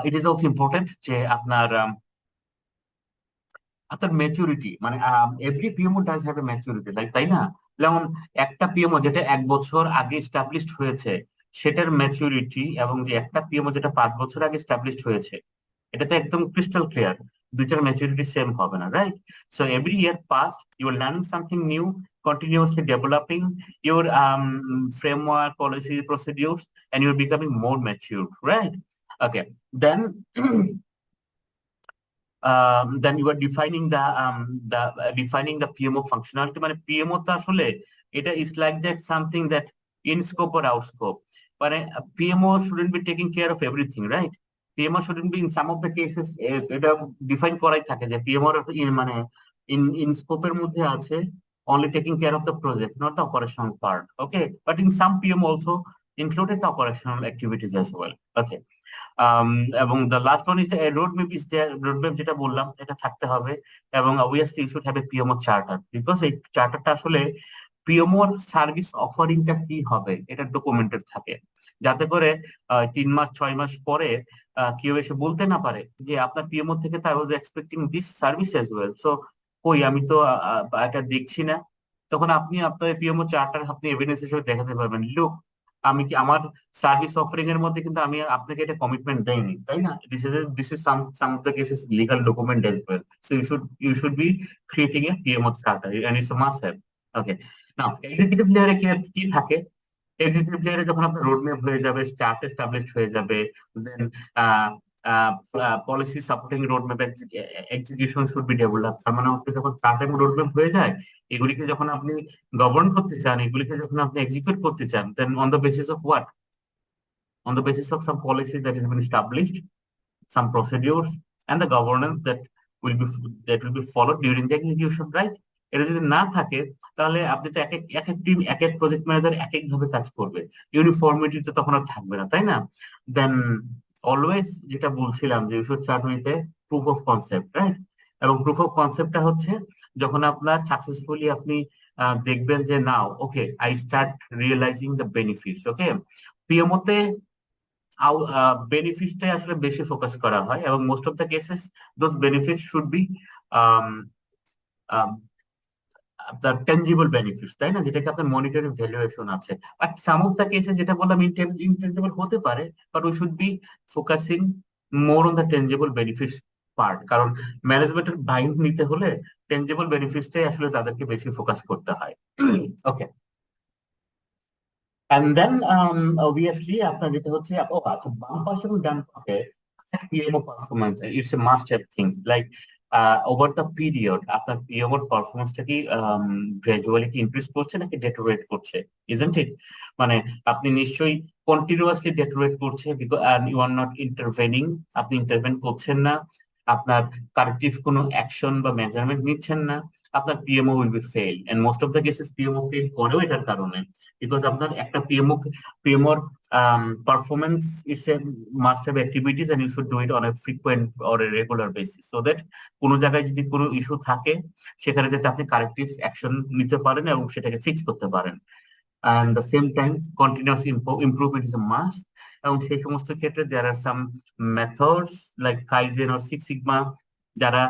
it is also important যে আপনার ম্যাচুরিটি, মানে every PMO does have a maturity, like, তাই না? যেমন একটা পিএমও যেটা 1 বছর আগে এস্টাবলিশড হয়েছে সেটার ম্যাচুরিটি, এবং যে একটা পিএমও যেটা 5 বছর আগে এস্টাবলিশড হয়েছে, এটা তো একদম ক্রিস্টাল ক্লিয়ার, দুইটার ম্যাচুরিটি সেম হবে না, right? So every year pass you are learning something new, continuously developing your framework, policy, procedures, and you're becoming more mature, right? Okay, then you are defining the PMO functionality, মানে PMO তো আসলে এটা is like that something that in scope or out scope, মানে PMO shouldn't be taking care of everything, right? PMO shouldn't be in some of the cases এটা define করাই থাকে যে PMO মানে in scope এর মধ্যে আছে only taking care of the project, not the operational part. Okay, but in some PMO also included the operational activities as well. Okay, এবং the last one is the roadmap is there, roadmap যেটা বললাম এটা থাকতে হবে, এবং obviously you should have a PMO charter, because এই চার্টারটা আসলে PMO service অফারিংটা কি হবে এটা ডকুমেন্টেড থাকে, যাতে করে 3 মাস 6 মাস পরে কেউ এসে বলতে না পারে যে আপনার পিএমও থেকে I was expecting this service as well, so কই আমি তো এটা দেখছি না। তখন আপনি আপনার পিএমও চার্টার আপনি এভিডেন্স হিসেবে দেখাতে পারবেন, লুক আমি কি আমার সার্ভিস অফারিং এর মধ্যে কিন্তু আমি আপনাকে এটা কমিটমেন্ট দেইনি, তাই না? This is some of the cases legal document as well, so you should be creating a PMO charter and it's a must have. Okay, now executive লেয়ারে কি থাকে? এক্সিকিউটিভ লেয়ারে যখন আপনার রোডম্যাপ হয়ে যাবে, স্টার্ট এস্টাবলিশ হয়ে যাবে, then policy supporting roadmap execution should be develop. তার মানে হচ্ছে যখন স্টার্ট এবং রোডম্যাপ হয়ে যায়, এগুলিকে যখন আপনি গভর্ন করতে চান, এগুলিকে যখন আপনি এক্সিকিউট করতে চান, then on the basis of what? On the basis of some policies that has been established, some procedures, and the governance that will be followed during the execution, right? এটা যদি না থাকে তাহলে আপনি তো এক এক টিম এক এক প্রজেক্ট ম্যানেজার এক এক ভাবে কাজ করবে, ইউনিফর্মিটি তো তখন আর থাকবে না, তাই না? দেন অলওয়েজ যেটা বলছিলাম যে you should start with a proof of concept, right? এবং প্রুফ অফ কনসেপ্টটা হচ্ছে যখন আপনার সাকসেসফুলি আপনি দেখবেন যে now okay I start realizing the benefits. Okay, পিএমওতে বেনিফিটটাই আসলে বেশি ফোকাস করা হয় এবং most of the cases those benefit should be আপনার টেনজিবল বেনিফিটস, তাই না, যেটাকে আপনার মনিটরি ভ্যালুয়েশন আছে। But some of the cases যেটা বললাম ইনটেনজিবল হতে পারে, but we should be focusing more on the tangible benefits part, কারণ ম্যানেজমেন্টের বাইন্ড নিতে হলে টেনজিবল বেনিফিটসটাই আসলে তাদেরকে বেশি ফোকাস করতে হয়। ওকে, and then obviously আপনার যেটা হচ্ছে আচ্ছা বাম পাশে এবং ডান পাশে PMO performance it's a must have thing like over the period আপনার পিএমওর পারফরমেন্সটা কি গ্রাজুয়ালি কি ইনক্রিজ করছে নাকি ডেটোরেট করছে, ইজন্ট ইট? মানে আপনি নিশ্চয়ই কন্টিনিউয়াসলি ডেটোরেট করছে because you are not intervening, আপনি ইন্টারভেন করছেন না, আপনার কারেক্টিভ কোনো অ্যাকশন বা মেজারমেন্ট নিচ্ছেন না, আপনার PMO will be fail and most of the cases PMO fail করেও এটার কারণে, বিকজ আপনার একটা পিএমওর performance is a must have activities and you should do it on a frequent or a regular basis so that কোনো জায়গায় যদি কোনো issue থাকে সেখানে যাতে আপনি কারেক্টিভ অ্যাকশন নিতে পারেন এবং সেটাকে ফিক্স করতে পারেন। and the same time continuous improvement is a must এবং সেই সমস্ত ক্ষেত্রে there are some methods like Kaizen or Six Sigma, যারা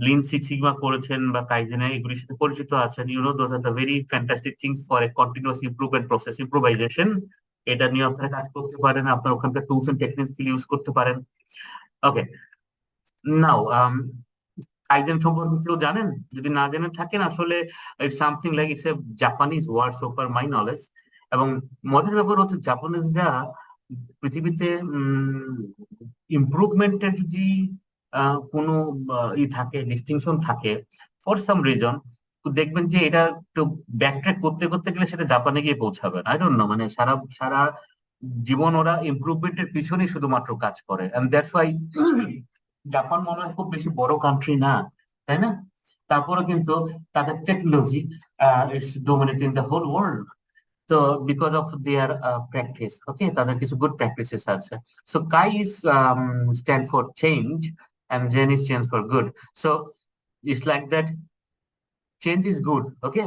লিন সিক্স সিগমা করেছেন বা কাইজেনে এগুলির সাথে পরিচিত আছেন, you know those are the very fantastic things for a continuous improvement process improvisation. এটা নিয়ে আপনারা কাজ করতে পারেন, আপনার ওখানকার টুলস এন্ড টেকনিক্স ইউজ করতে পারেন। ওকে, নাও কাইজেন সম্পর্কে কেউ জানেন? যদি না জেনে থাকেন আসলে it's something like it's a Japanese word so far my knowledge. এবং মজার ব্যাপার হচ্ছে জাপানিজরা পৃথিবীতে ইমপ্রুভমেন্টের যদি কোনো ই থাকে ডিস্টিংশন থাকে ফর সাম রিজন, দেখবেন যে এটা একটু ব্যাকট্র্যাক করতে করতে গেলে সেটা জাপানে গিয়ে পৌঁছাবে, আই ডোন্ট নো, মানে সারা সারা জীবন ওরা ইমপ্রুভমেন্টের পিছনেই শুধুমাত্র কাজ করে এন্ড দ্যাটস ওয়াই জাপান মনে হয় খুব বেশি বড় কান্ট্রি না, তাই না? তারপরে কিন্তু তাদের technology it's dominating the whole world. So because of their practice, okay, তাদের কিছু good practices আছে. So Kai is stand for change and Jen is change for good. So it's like that change is good, okay?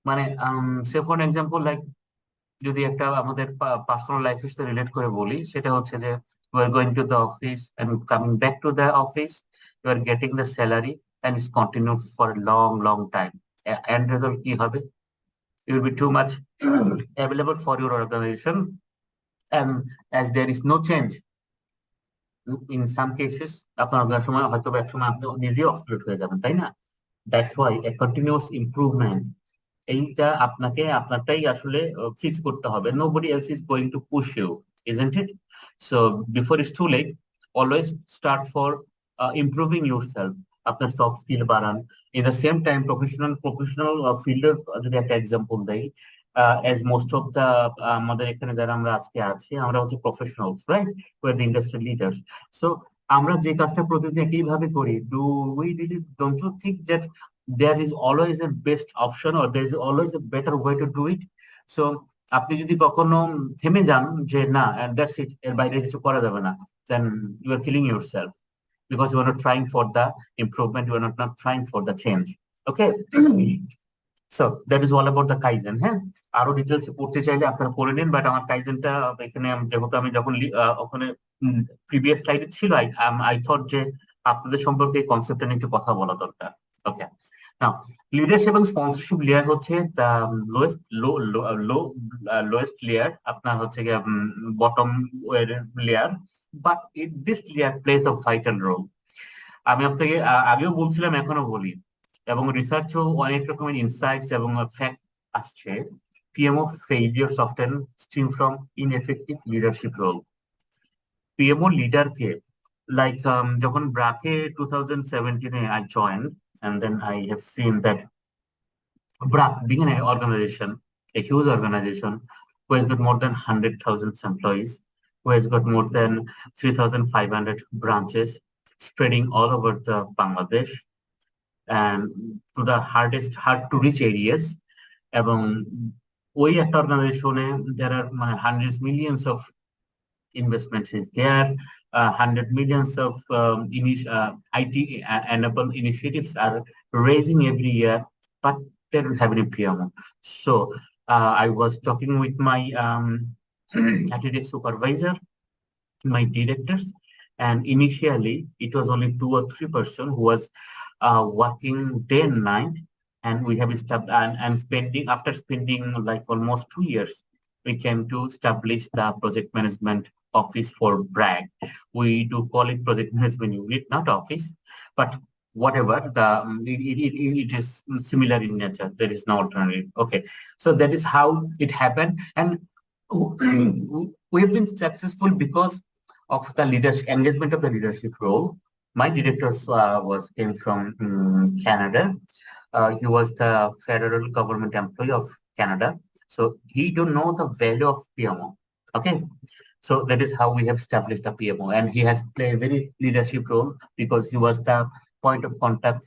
মানে say for an example like যদি একটা আমাদের personal লাইফের সাথে relate করে বলি, সেটা হচ্ছে যে you are going to the office and coming back to the office, you are getting the salary and it's continued for a long time. End result কি হবে? It will be too much available for your organization, and as there is no change in some cases আপনার সময় হয়তো এক সময় আপনি নিজেই absolute হয়ে যাবেন, তাই না? That's why a continuous improvement এইটা আপনাকে আপনারটাই আসলে ফিক্স করতে হবে। Nobody else is going to push you, isn't it? So before it's too late always start for improving yourself, আপনার সফট স্কিল বাড়ান। In the same time professional ফিল্ডের যদি একটা এক্সাম্পল দেই, as most of the আমাদের এখানে যারা আমরা আজকে আছি আমরা হচ্ছে professionals, right? We are the industry leaders. So আমরা যে কাজটা প্রতিদিন একইভাবে করি, don't you think that there is always a best option or there is always a better way to do it? So আপনি যদি কখনো থেমে যান যে না and that's it, এর বাইরে কিছু করা যাবে না, then you are killing yourself because you are not trying for the improvement, you are not trying for the change. Okay. So that is all about the Kaizen. হ্যাঁ, আরো details পড়তে চাইলে আপনারা পড়ে নিন, বাট আমার কাইজেনটা এখানে যেহেতু আমি যখন ওখানে প্রিভিয়াস স্লাইডে ছিল, আই থট যে আপনাদের সম্পর্কে এই কনসেপ্টটা নিয়ে একটু কথা বলা দরকার। ওকে, নাও লিডারশিপ এবং স্পন্সরশিপ লেয়ার হচ্ছে লোয়েস্ট লেয়ার, আপনার হচ্ছে গিয়ে bottom layer, but this layer place a vital role. আমি আপনাকে আগেও বলছিলাম এখনো বলি, এবং রিসার্চও অনেক রকমের ইনসাইটস এবং ফ্যাক্ট আসছে, PMO failures often stem from ineffective leadership role. PMO লিডারকে লাইক যখন ব্রাকে 2017 I joined and then I have seen that BRAC being an organization, a huge organization who has got more than 100,000 employees, who has got more than 3,500 branches spreading all over the Bangladesh. and to the hard to reach areas. এবং ওই একটা অর্গানাইজেশনে there are hundreds millions of investments is there, 100 millions of IT enabled initiatives are raising every year, but they don't have any PMO. So I was talking with my attitude supervisor, my directors, and initially it was only 2 or 3 person who was working day and night, and we have established and spending after spending like almost 2 years, we came to establish the project management office for BRAG. We do call it project management unit, not office, but whatever the it is similar in nature. There is no alternative. Okay, so that is how it happened, and we have been successful because of the leadership engagement of the leadership role. My director came from Canada. He was the federal government employee of Canada, so he don't know the value of PMO. Okay, so that is how we have established the PMO, and he has played a very leadership role because he was the point of contact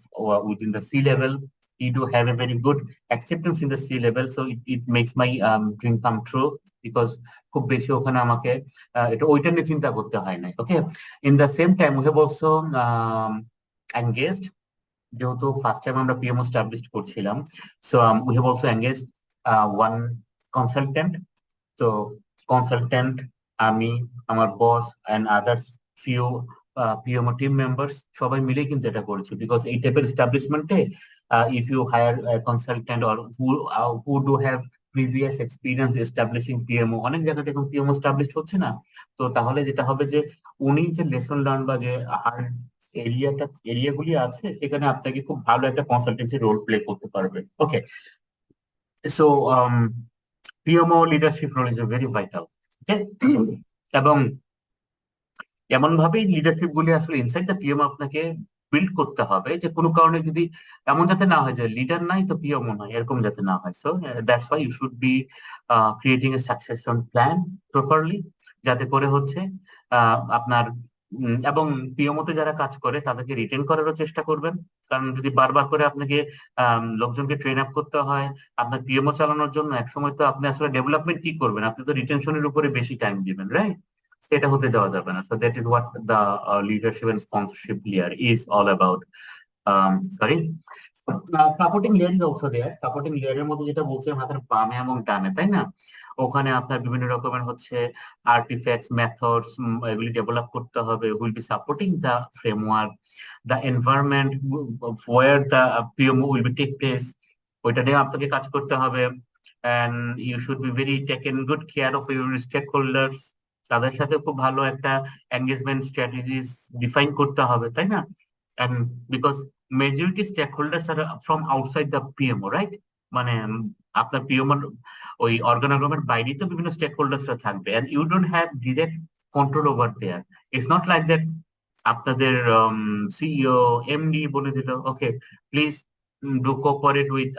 within the C level. He do have a very good acceptance in the C level, so it makes my dream come true because খুব বেশি ওখানে আমাকে এটা ওইটা নিয়ে চিন্তা করতে হয় না। Okay, in the same time we have also engaged, যেহেতু ফার্স্ট টাইম আমরা পিএমও এস্টাবলিশ করছিলাম, so we have also engaged one consultant. তো কনসালটেন্ট আমি, আমার boss and others few PMO team members সবাই মিলে কিন্তু এটা করেছি, বিকজ এই টাইপের এস্টাবলিশমেন্টে if you hire a consultant or who do have previous experience establishing PMO, অনেক জায়গাতে এখন PMO established হচ্ছে না, তো তাহলে যেটা হবে যে উনি যে লেসন লার্ন বা যে হার্ড এরিয়াগুলি আছে সেখানে আপনাকে খুব ভালো একটা কনসালটেন্সি রোল প্লে করতে পারবে। ওকে, so PMO leadership role is a very vital. Okay, এবং এমন ভাবেই লিডারশিপ গুলি আসলে ইনসাইড দ্য পিএমও আপনাকে বিল্ড করতে হবে যে কোনো কারণে যদি এমন যাতে না হয় যে লিডার নাই তো পিএমও নাই, এরকম যাতে না হয়। So that's why you should be creating a succession plan properly, যাতে করে হচ্ছে আপনার এবং পিএমওতে যারা কাজ করে তাদেরকে রিটেন করারও চেষ্টা করবেন, কারণ যদি বারবার করে আপনাকে লোকজনকে ট্রেন আপ করতে হয় আপনার পিএমও চালানোর জন্য, একসময় তো আপনি আসলে ডেভেলপমেন্ট কি করবেন, আপনি তো রিটেনশনের উপরে বেশি টাইম দিবেন, রাইট? এটা হতে দেওয়া যাবে না। So that is what the leadership and sponsorship layer is all about. Sorry, supporting layer is also there. Supporting লেয়ারের মধ্যে যেটা বলছিলাম হাতের বামে এবং ডানে, তাই না? ওখানে আপনার বিভিন্ন রকমের হচ্ছে আর্টিফ্যাক্টস, মেথডস এগুলি ডেভেলপ করতে হবে, will be supporting the framework, the environment where the PMO will be take place, ওইটা নিয়ে আপনাকে কাজ করতে হবে। And you should be very taken good care of your stakeholders, তাদের সাথে খুব ভালো একটা এঙ্গেজমেন্ট স্ট্র্যাটেজিস ডিফাইন করতে হবে, তাই না? And because majority stakeholders are from outside the PMO, right? মানে আপনার পিএমও ওই অর্গানোগ্রামের বাইরে তো বিভিন্ন স্টেক হোল্ডার্সরা থাকবে, and you don't have direct control over their. It's not like that আপনাদের সিইও এমডি বলে দিল okay please do cooperate with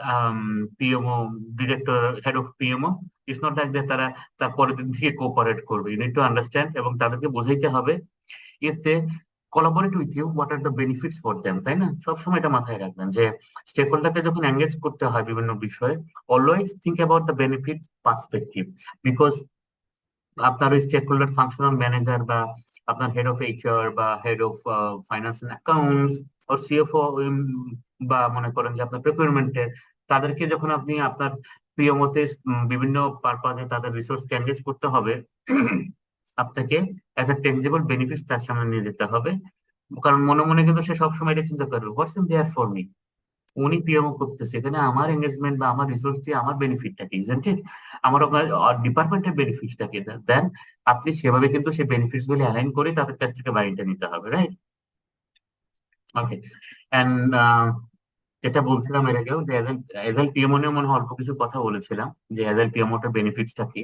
PMO director, head of PMO. It's not like that তারা তারপরে দিকে কোঅপারেট করবে। You need to understand এবং তাদেরকে বোঝাইতে হবে if they collaborate with you what are the benefits for them, তাই না? সবসময় এটা মাথায় রাখবেন যে স্টেক হোল্ডারকে যখন এঙ্গেজ করতে হয় বিভিন্ন বিষয়ে, always think about the benefit perspective, because আপনার ওই স্টেক হোল্ডার ফাংশনাল ম্যানেজার বা আপনার হেড অফ এইচআর বা head of finance and accounts or CFO বা মনে করেন যে আপনার প্রকিউরমেন্টের, তাদেরকে যখন আপনি আপনার পিএমওতে বিভিন্ন পারপাজে তাদের রিসোর্সকে এনগেজ করতে হবে, আপনাকে একটা টেনজিবল বেনিফিট তার সামনে নিয়ে যেতে হবে, কারণ মনে মনে কিন্তু সে সবসময় এটা চিন্তা করবে what's in there for me, উনি পিএমও করতেছে এখানে আমার এঙ্গেজমেন্ট বা আমার রিসোর্স দিয়ে আমার বেনিফিটটা কি, ইজন্ট ইট? আমার ডিপার্টমেন্টের বেনিফিটটা কি? দেন আপনি সেভাবে কিন্তু সেই বেনিফিটস গুলি অ্যালাইন করে তাদের কাছ থেকে বাড়িটা নিতে হবে, রাইট? ওকে, এন্ড যেটা বলছিলাম এর আগেও যে এজেল পিএমও নিয়ে মনে হয় অল্প কিছু কথা বলেছিলাম যে এজেল পিএমওটার বেনিফিটসটা কি।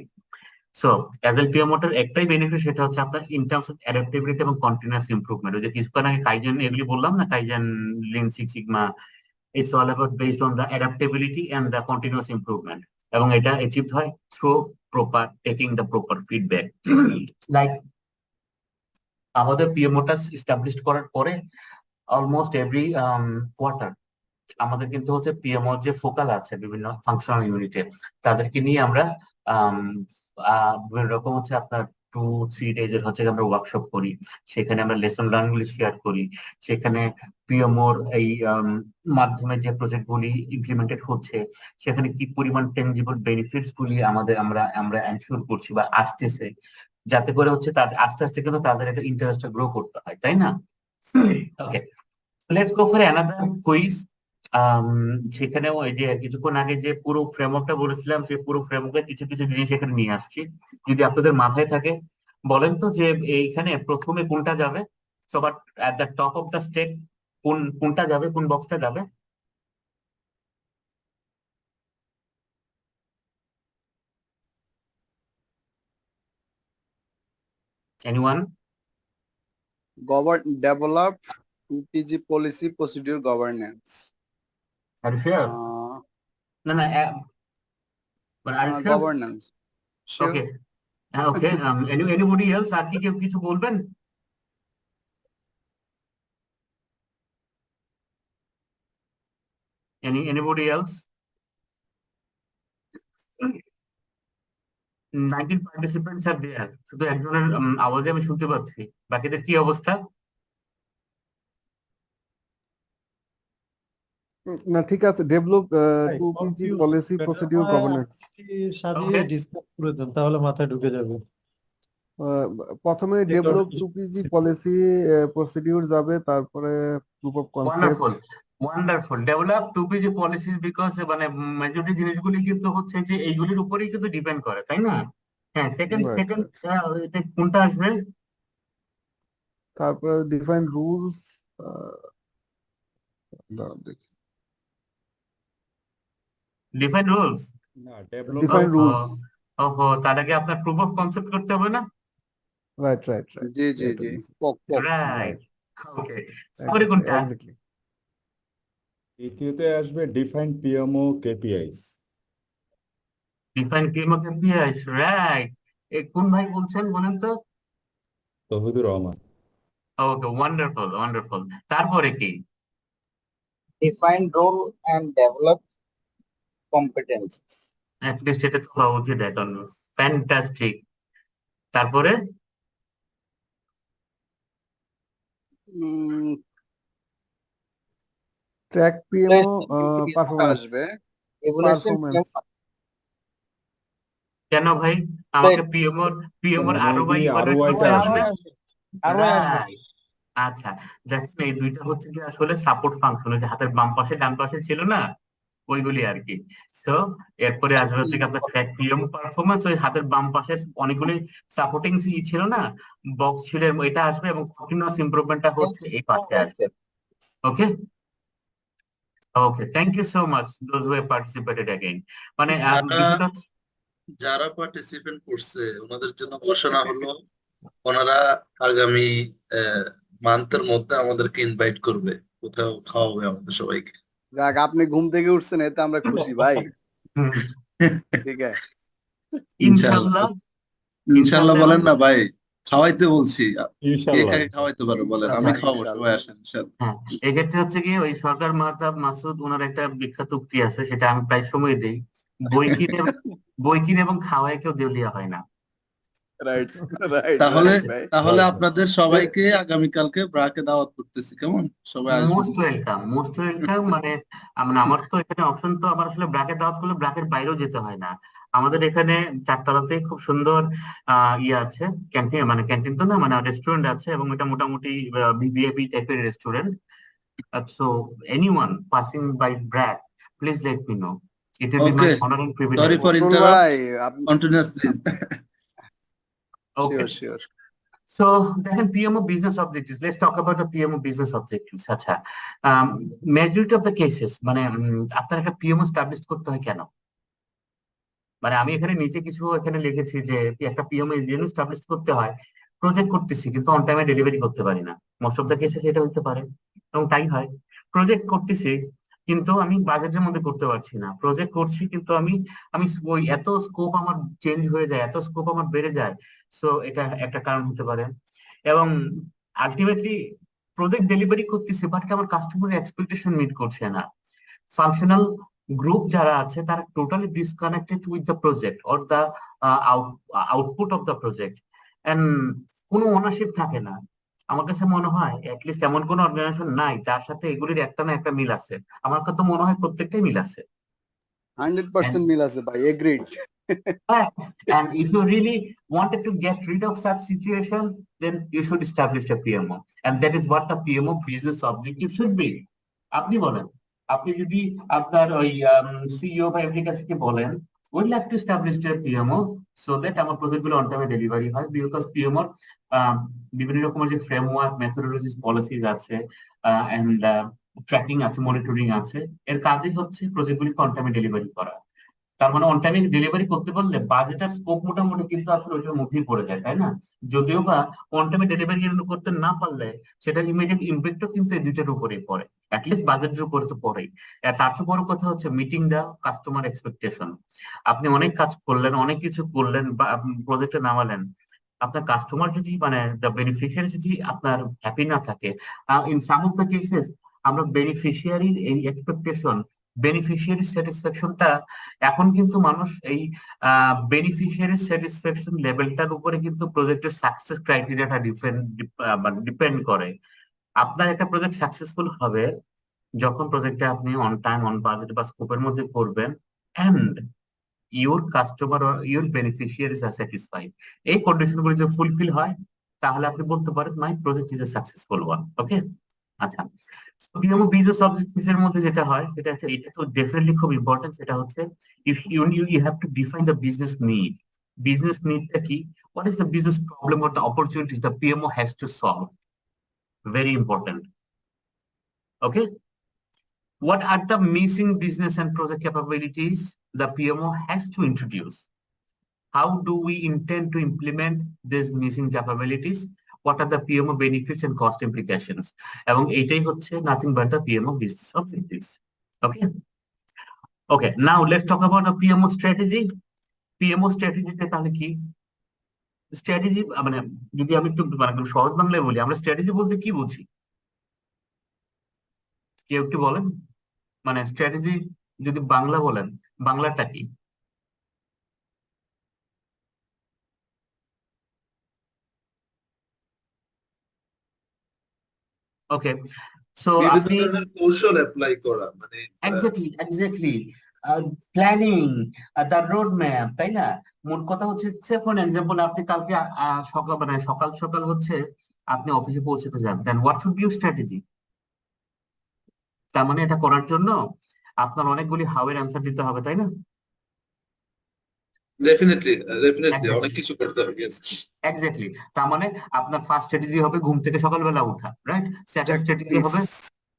সো এজেল পিএমওটার একটাই বেনিফিট, সেটা হচ্ছে আপনার ইন টার্মস অফ অ্যাডাপ্টেবিলিটি এবং কন্টিনিউয়াস ইমপ্রুভমেন্ট। ওই যে কিছুক্ষণ আগে কাইজেন এগুলি বললাম না, kaizen, lean six sigma, it's all about based on the adaptability and the continuous improvement, এবং এটা achieved হয় through proper taking the proper feedback. Like আমাদের পিএমওটা established করার পরে almost every quarter আমাদের কিন্তু হচ্ছে পিএমও যে ফোকাল আছে বিভিন্ন ফাংশনাল ইউনিটে, তাদেরকে নিয়ে আমরা আম, বিভিন্ন রকম হচ্ছে আপনার 2-3 ডেজ এর হচ্ছে আমরা ওয়ার্কশপ করি। সেখানে আমরা লেসন লার্ন গুলি শেয়ার করি। সেখানে পিএমওর এই মাধ্যমে যে প্রজেক্ট গুলি ইমপ্লিমেন্টেড হচ্ছে, সেখানে কি পরিমাণ টেনজিবল বেনিফিটস গুলি আমাদের আমরা আমরা এনশিওর করছি বা আসতেছে, যাতে করে হচ্ছে তাদের আস্তে আস্তে কিন্তু তাদের একটা ইন্টারেস্টটা গ্রো করতে হয়, তাই না? Okay, let's go for another quiz. সেখানেও এই যে কিছুক্ষণ আগে যে পুরো ফ্রেমওয়ার্কটা বলেছিলাম, সেই পুরো ফ্রেমওয়ার্কের কিছু কিছু জিনিস এখানে নিয়ে আসছি। যদি আপনাদের মাথায় থাকে, বলেন তো যে এইখানে প্রথমে কোনটা যাবে? সবার at the top of the step কোনটা যাবে, কোন বক্সটা যাবে? Anyone? Develop 2PG policy procedure governance. Are you sure? Uh, না না, are you sure? Governance. Sure. Okay, হ্যাঁ, ওকে। Anybody else? আর কি কেউ কিছু বলবেন? Anybody else? 19 participants are there. শুধু একজনের আওয়াজে আমি শুনতে পাচ্ছি। বাকিদের কি অবস্থা? না ঠিক আছে, ডেভেলপ ভাই, 2PG confused। পলিসি এটা প্রসিডিউর হয় গভর্নেন্স। সাজিয়ে Okay. ডিসকাস করে দেন, তাহলে মাথায় ঢুকে যাবে। প্রথমে যেগুলো ডেভেলপ কি- 2PG পলিসি প্রসিডিউর যাবে, তারপরে proof of concept. Wonderful, wonderful. Develop 2PG policies, because মানে মেজরিটি জিনিসগুলি কিন্তু হচ্ছে যে এইগুলির উপরেই কিন্তু ডিপেন্ড করে, তাই না? হ্যাঁ, সেকেন্ড Right, সেকেন্ড এটা কোনটা আসবে? তারপরে ডিফাইন রুলস। দেখি, ডিফাইন রুলস। না ডেভেলপ ডিফাইন ওহো, রুলস। ওহো, তার আগে আপনার প্রুফ অফ কনসেপ্ট করতে হবে না? Right right right. জি জি জি পক পক রাইট, ওকে। তারপরে কোনটা? এক্স্যাক্টলি। দ্বিতীয়তে আসবে define PMO KPIs. Define PMO KPIs, right. কোন ভাই বলছেন বলেন তো? Tawhidur Rahman. Okay, wonderful wonderful. তারপরে কি? Define role and develop competencies. At least এটা তো হওয়া উচিত এখন। ফ্যান্টাস্টিক। তারপরে? Track PMO performance. আসবে Evaluation Performance. কেন ভাই? আমাকে পিএমওর আরওআই Maybe ইভালুয়েট ROI করতে টা হবে না? আসবে। Right. আচ্ছা, দেখেন এই দুইটা হচ্ছে কি আসলে সাপোর্ট ফাংশন, যে হাতের বাম পাশে ডান পাশে ছিল না, ওইগুলি আর কি। তো এরপরে আসবে হচ্ছে কি আপনার ট্র্যাক পিএম পারফরমেন্স, ওই হাতের বাম পাশে অনেকগুলি সাপোর্টিং ছিল না, বক্স ছিল, এটা আসবে, এবং কন্টিনিউয়াস ইমপ্রুভমেন্টটা হচ্ছে এই পাশে আসবে। Okay, okay, thank you so much those who have participated again. মানে বিষয়টা যারা পার্টিসিপেন্ট করছে ওনাদের জন্য ঘোষণা হলো, ওনারা আগামী মান্থের মধ্যে আমাদেরকে ইনভাইট করবে, কোথাও খাওয়াবে আমাদের সবাইকে। যাক, আপনি ঘুম থেকে উঠছেন, এতে আমরা খুশি ভাই। হুম, ঠিক আছে, ইনশাআল্লাহ। ইনশাল্লাহ বলেন না ভাই, খাওয়াইতে বলছি। কে ইনশাআল্লাহ। কাকে খাওয়াইতে পারো বলেন, আচ্ছা, আমি খাওয়াবো, ইনশাআল্লাহ। সবাই আসেন ইনশাল্লাহ। হ্যাঁ, এক্ষেত্রে হচ্ছে কি ওই সরকার মাহতাব মাসুদ ওনার একটা বিখ্যাত উক্তি আছে, সেটা আমি প্রায় সময় দিই। বই কিনে এবং খাওয়ায় কেউ দেউলিয়া হয় না। রাইট রাইট তাহলে ভাই। তাহলে আপনাদের সবাইকে আগামীকালকে ব্রাকে দাওয়াত করতেছি, কেমন? সবাই আসবেন। Most welcome, most welcome. মানে আমার তো এখানে অপশন, তো আবার আসলে ব্র্যাকেট দাওয়াত করলে ব্র্যাকের বাইরেও যেতে হয় না। আমাদের এখানে চারতলাতে খুব সুন্দর ইয়ে আছে, ক্যান্টিন, মানে ক্যান্টিন তো না, মানে রেস্টুরেন্ট আছে, এবং এটা মোটামুটি ভিভিআইপি টাইপের restaurant. So anyone passing by BRAC, please let me know. It will be my Okay. Honour and Sorry privilege. for Bakul interrupt. ভাই, আপনি Continuous please. Okay, sure sure. So দেখেন PMO business objectives, let's talk about the PMO business objectives. আচ্ছা, majority of the cases, মানে আপনার একটা PMO establish করতে হয় কেন? মানে আমি এখানে নিচে কিছু এখানে লিখেছি যে একটা পিএমও জন্য স্টাবলিশ করতে হয়। প্রজেক্ট করতেছি কিন্তু অন টাইমে ডেলিভারি করতে পারি না, মোস্ট অফ দ্য কেসে সেটা হতে পারে, এবং তাই হয়। প্রজেক্ট করতেছি কিন্তু আমি বাজেটের মধ্যে করতে পারছি না। প্রজেক্ট করছি কিন্তু আমি আমি ওই এত স্কোপ আমার চেঞ্জ হয়ে যায়, এত স্কোপ আমার বেড়ে যায়। সো এটা একটা কারণ হতে পারে। এবং আলটিমেটলি প্রজেক্ট ডেলিভারি করতেছি বাট আমার কাস্টমারের এক্সপেকটেশন মিট করছে না। ফাংশনাল গ্রুপ যারা আছে তারা totally disconnected with the project or the output of the project, and কোনো ওনারশিপ থাকে না। আমার কাছে মনে হয় অ্যাটলিস্ট এমন কোনো অর্গানাইজেশন নাই যার সাথে এগুলির একটা না একটা মিল আছে। আমার কাছে তো মনে হয় প্রত্যেকটাই মিল আছে। 100% মিল আছে ভাই, agreed. And if you really wanted to get rid of such situation, then you should establish a PMO, and that is what the PMO business objective should be. আপনি বলেন, আপনি যদি আপনার ওই সিইও বা এমডি কাছে বলেন would like to establish a PMO so that আমার প্রজেক্ট গুলো অন টাইমে ডেলিভারি হয়, বিকজ PMO বিভিন্ন রকমের যে ফ্রেমওয়ার্ক, মেথোডোলজিস, পলিসিস আছে এন্ড ট্র্যাকিং আছে, মনিটরিং আছে, এর কাজই হচ্ছে প্রজেক্ট গুলি অন টাইমে ডেলিভারি করা। তার মানে অন টাইমে ডেলিভারি করতে পারলে বাজেটের স্কোপ মোটামুটি কিন্তু আসলে ওইটার মধ্যেই পড়ে যায়, তাই না? যদিও বা অন টাইমে ডেলিভারি করতে না পারলে সেটা ইমিডিয়েট ইম্প্যাক্টও কিন্তু এই দুইটার উপরেই পড়ে, অ্যাটলিস্ট বাজেটের উপরে তো পড়েই। আর তার চেয়ে বড় কথা হচ্ছে মিটিং দা কাস্টমার এক্সপেকটেশন। আপনি অনেক কাজ করলেন, অনেক কিছু করলেন বা প্রজেক্টে নামালেন, আপনার কাস্টমার যদি মানে দ্য বেনিফিশিয়ারি যদি আপনার হ্যাপি না থাকে, in some of the cases আমরা বেনিফিশিয়ারির এই এক্সপেকটেশন, বেনিফিশিয়ারি স্যাটিসফ্যাকশনটা, এখন কিন্তু মানুষ এই বেনিফিশিয়ারি স্যাটিসফ্যাকশন লেভেলটার উপরে কিন্তু প্রজেক্টের সাকসেস ক্রাইটেরিয়াটা ডিপেন্ড করে। আপনার একটা প্রজেক্ট সাকসেসফুল হবে যখন প্রজেক্টটা আপনি অন টাইম, অন বাজেট বা স্কোপের মধ্যে করবেন, and your customer or your beneficiaries are satisfied. এই কন্ডিশনগুলো যদি ফুলফিল হয় তাহলে আপনি বলতে পারেন my project is a successful one. Okay, আচ্ছা, PMO বিজনেস অবজেক্টিভের মধ্যে যেটা হয় এটা তো ডেফিনেটলি খুব ইম্পর্টেন্ট। সেটা হচ্ছে if you have to define the business need. Business নিডটা কি? What is the business problem or the opportunities the PMO has to solve? Very important. Okay, what are the missing business and project capabilities the PMO has to introduce? How do we intend to implement these missing capabilities? What are the PMO benefits and cost implications? এবং এইটাই হচ্ছে nothing but the PMO business objectives. Okay. Okay. Now let's talk about the PMO strategy. PMO strategy তে তাহলে কি? Strategy মানে যদি আমি একটু মানে একদম সহজ বাংলায় বলি, আমরা স্ট্র্যাটেজি বলতে কি বুঝি? কেউ একটু বলেন, মানে স্ট্র্যাটেজি যদি বাংলা বলেন, বাংলাটা কি? ওকে, সো বিভিন্ন আপনি ধরনের কৌশল অ্যাপ্লাই করা, মানে exactly planning, the road map, তাই না? মোট কথা হচ্ছে ফর এক্সাম্পল আপনি কালকে সকাল মানে সকাল সকাল হচ্ছে আপনি অফিসে পৌঁছতে যান, then what should be your strategy? তার মানে এটা করার জন্য আপনার অনেকগুলি হাউ এর অ্যান্সার দিতে হবে, তাই না? ডেফিনেটলি অনেক কিছু করতে হবে। Yes. এক্স্যাক্টলি, তার মানে আপনার ফার্স্ট স্ট্র্যাটেজি হবে ঘুম থেকে সকালবেলা উঠা, রাইট? সেকেন্ড স্ট্র্যাটেজি হবে,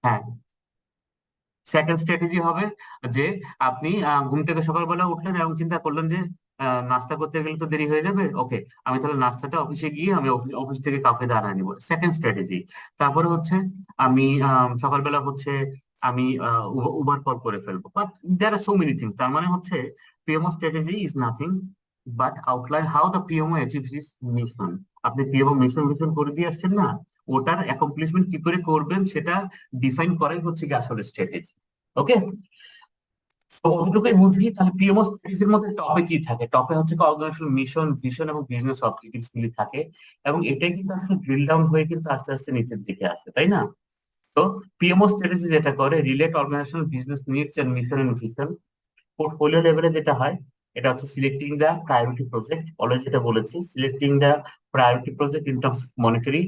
হ্যাঁ, সেকেন্ড স্ট্র্যাটেজি হবে যে আপনি ঘুম থেকে সকালবেলা উঠলেন এবং চিন্তা করলেন যে নাস্তা করতে গেলে তো দেরি হয়ে যাবে, ওকে আমি তাহলে নাস্তাটা অফিসে গিয়ে আমি অফিস থেকে কাউকে দাঁড়ায় নিব, সেকেন্ড স্ট্র্যাটেজি। তারপরে হচ্ছে আমি সকালবেলা হচ্ছে আমি উবার কল করে ফেলবো, but there are so many things. তার মানে হচ্ছে PMO strategy is nothing but outline how the PMO achieves his mission. আপনি PMO মিশন করে দিয়ে আসছেন না, ওটার অ্যাকমপ্লিশমেন্ট কি করে করবেন সেটা ডিফাইন করাই হচ্ছে কি আসলে স্ট্র্যাটেজি। ওকে, তো ওইটুকুই বুঝি। তাহলে PMO স্ট্র্যাটেজির মধ্যে টপে কি থাকে? টপে হচ্ছে অর্গানাইজেশনাল মিশন, ভিশন এবং বিজনেস অবজেক্টিভস গুলি থাকে, এবং এটাই কিন্তু আসলে ড্রিল ডাউন হয়ে কিন্তু আস্তে আস্তে নিচের দিকে আসে, তাই না? তো PMO স্ট্র্যাটেজি যেটা করে, relate organisational business needs and mission and vision. Portfolio লেভেলে যেটা হয় এটা হচ্ছে selecting the priority project, always যেটা বলেছি, selecting the priority project in terms of monetary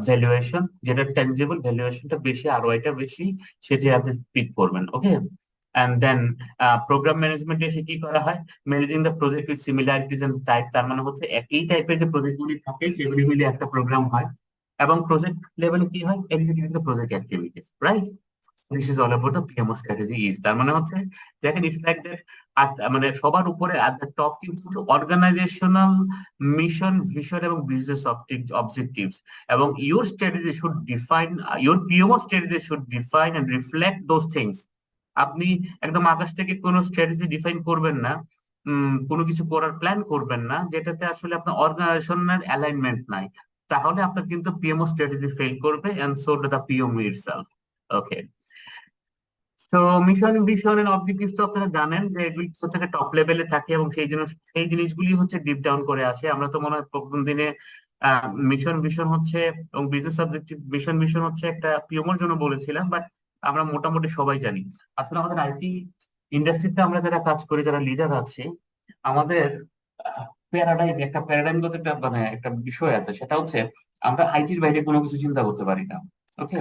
valuation, যেটা ট্যানজিবল ভ্যালুয়েশনটা বেশি, আরওআইটা বেশি, সেটি আপনি পিক করবেন। ওকে, and then প্রোগ্রাম ম্যানেজমেন্টে এসে কি করা হয়? Managing the project with similarities and type. তার মানে হচ্ছে একই টাইপের যে প্রজেক্টগুলি থাকে সেগুলি মিলে একটা প্রোগ্রাম হয়, এবং প্রজেক্ট লেভেলে কি হয়? Executing the project activities, right? This is all about the PMO strategy is. তার মানে হচ্ছে দেখেন, ইটস লাইক দ্যাট, মানে সবার উপরে at the top কিন্তু অর্গানাইজেশনাল মিশন, ভিশন এবং বিজনেস অবজেক্টিভস, এবং your strategy should define, your PMO strategy should define and reflect those things. আপনি একদম আকাশ থেকে কোনো স্ট্র্যাটেজি ডিফাইন করবেন না, কোনো কিছু করার প্ল্যান করবেন না যেটাতে আসলে আপনার অর্গানাইজেশনের অ্যালাইনমেন্ট নাই, তাহলে আপনার কিন্তু PMO স্ট্র্যাটেজি ফেল করবে, and so do the PMO itself. Okay, তো মিশন ভিশন এন্ড অবজেক্টিভস তো আপনারা জানেন যে এগুলি হচ্ছে টপ লেভেলে থাকে এবং সেই জিনিসগুলি হচ্ছে ডিপ ডাউন করে আসে। আমরা তো মনে হয় প্রথম দিনে মিশন ভিশন হচ্ছে এবং বিজনেস অবজেক্টিভ মিশন ভিশন হচ্ছে একটা পিএমওর জন্য বলেছিলাম, বাট আমরা মোটামুটি সবাই জানি। আসলে আমাদের আইটি ইন্ডাস্ট্রিতে আমরা যারা কাজ করি, যারা লিডার আছে, আমাদের প্যারাডাইমগত একটা মানে একটা বিষয় আছে, সেটা হচ্ছে আমরা আইটির বাইরে কোনো কিছু চিন্তা করতে পারি না। ওকে,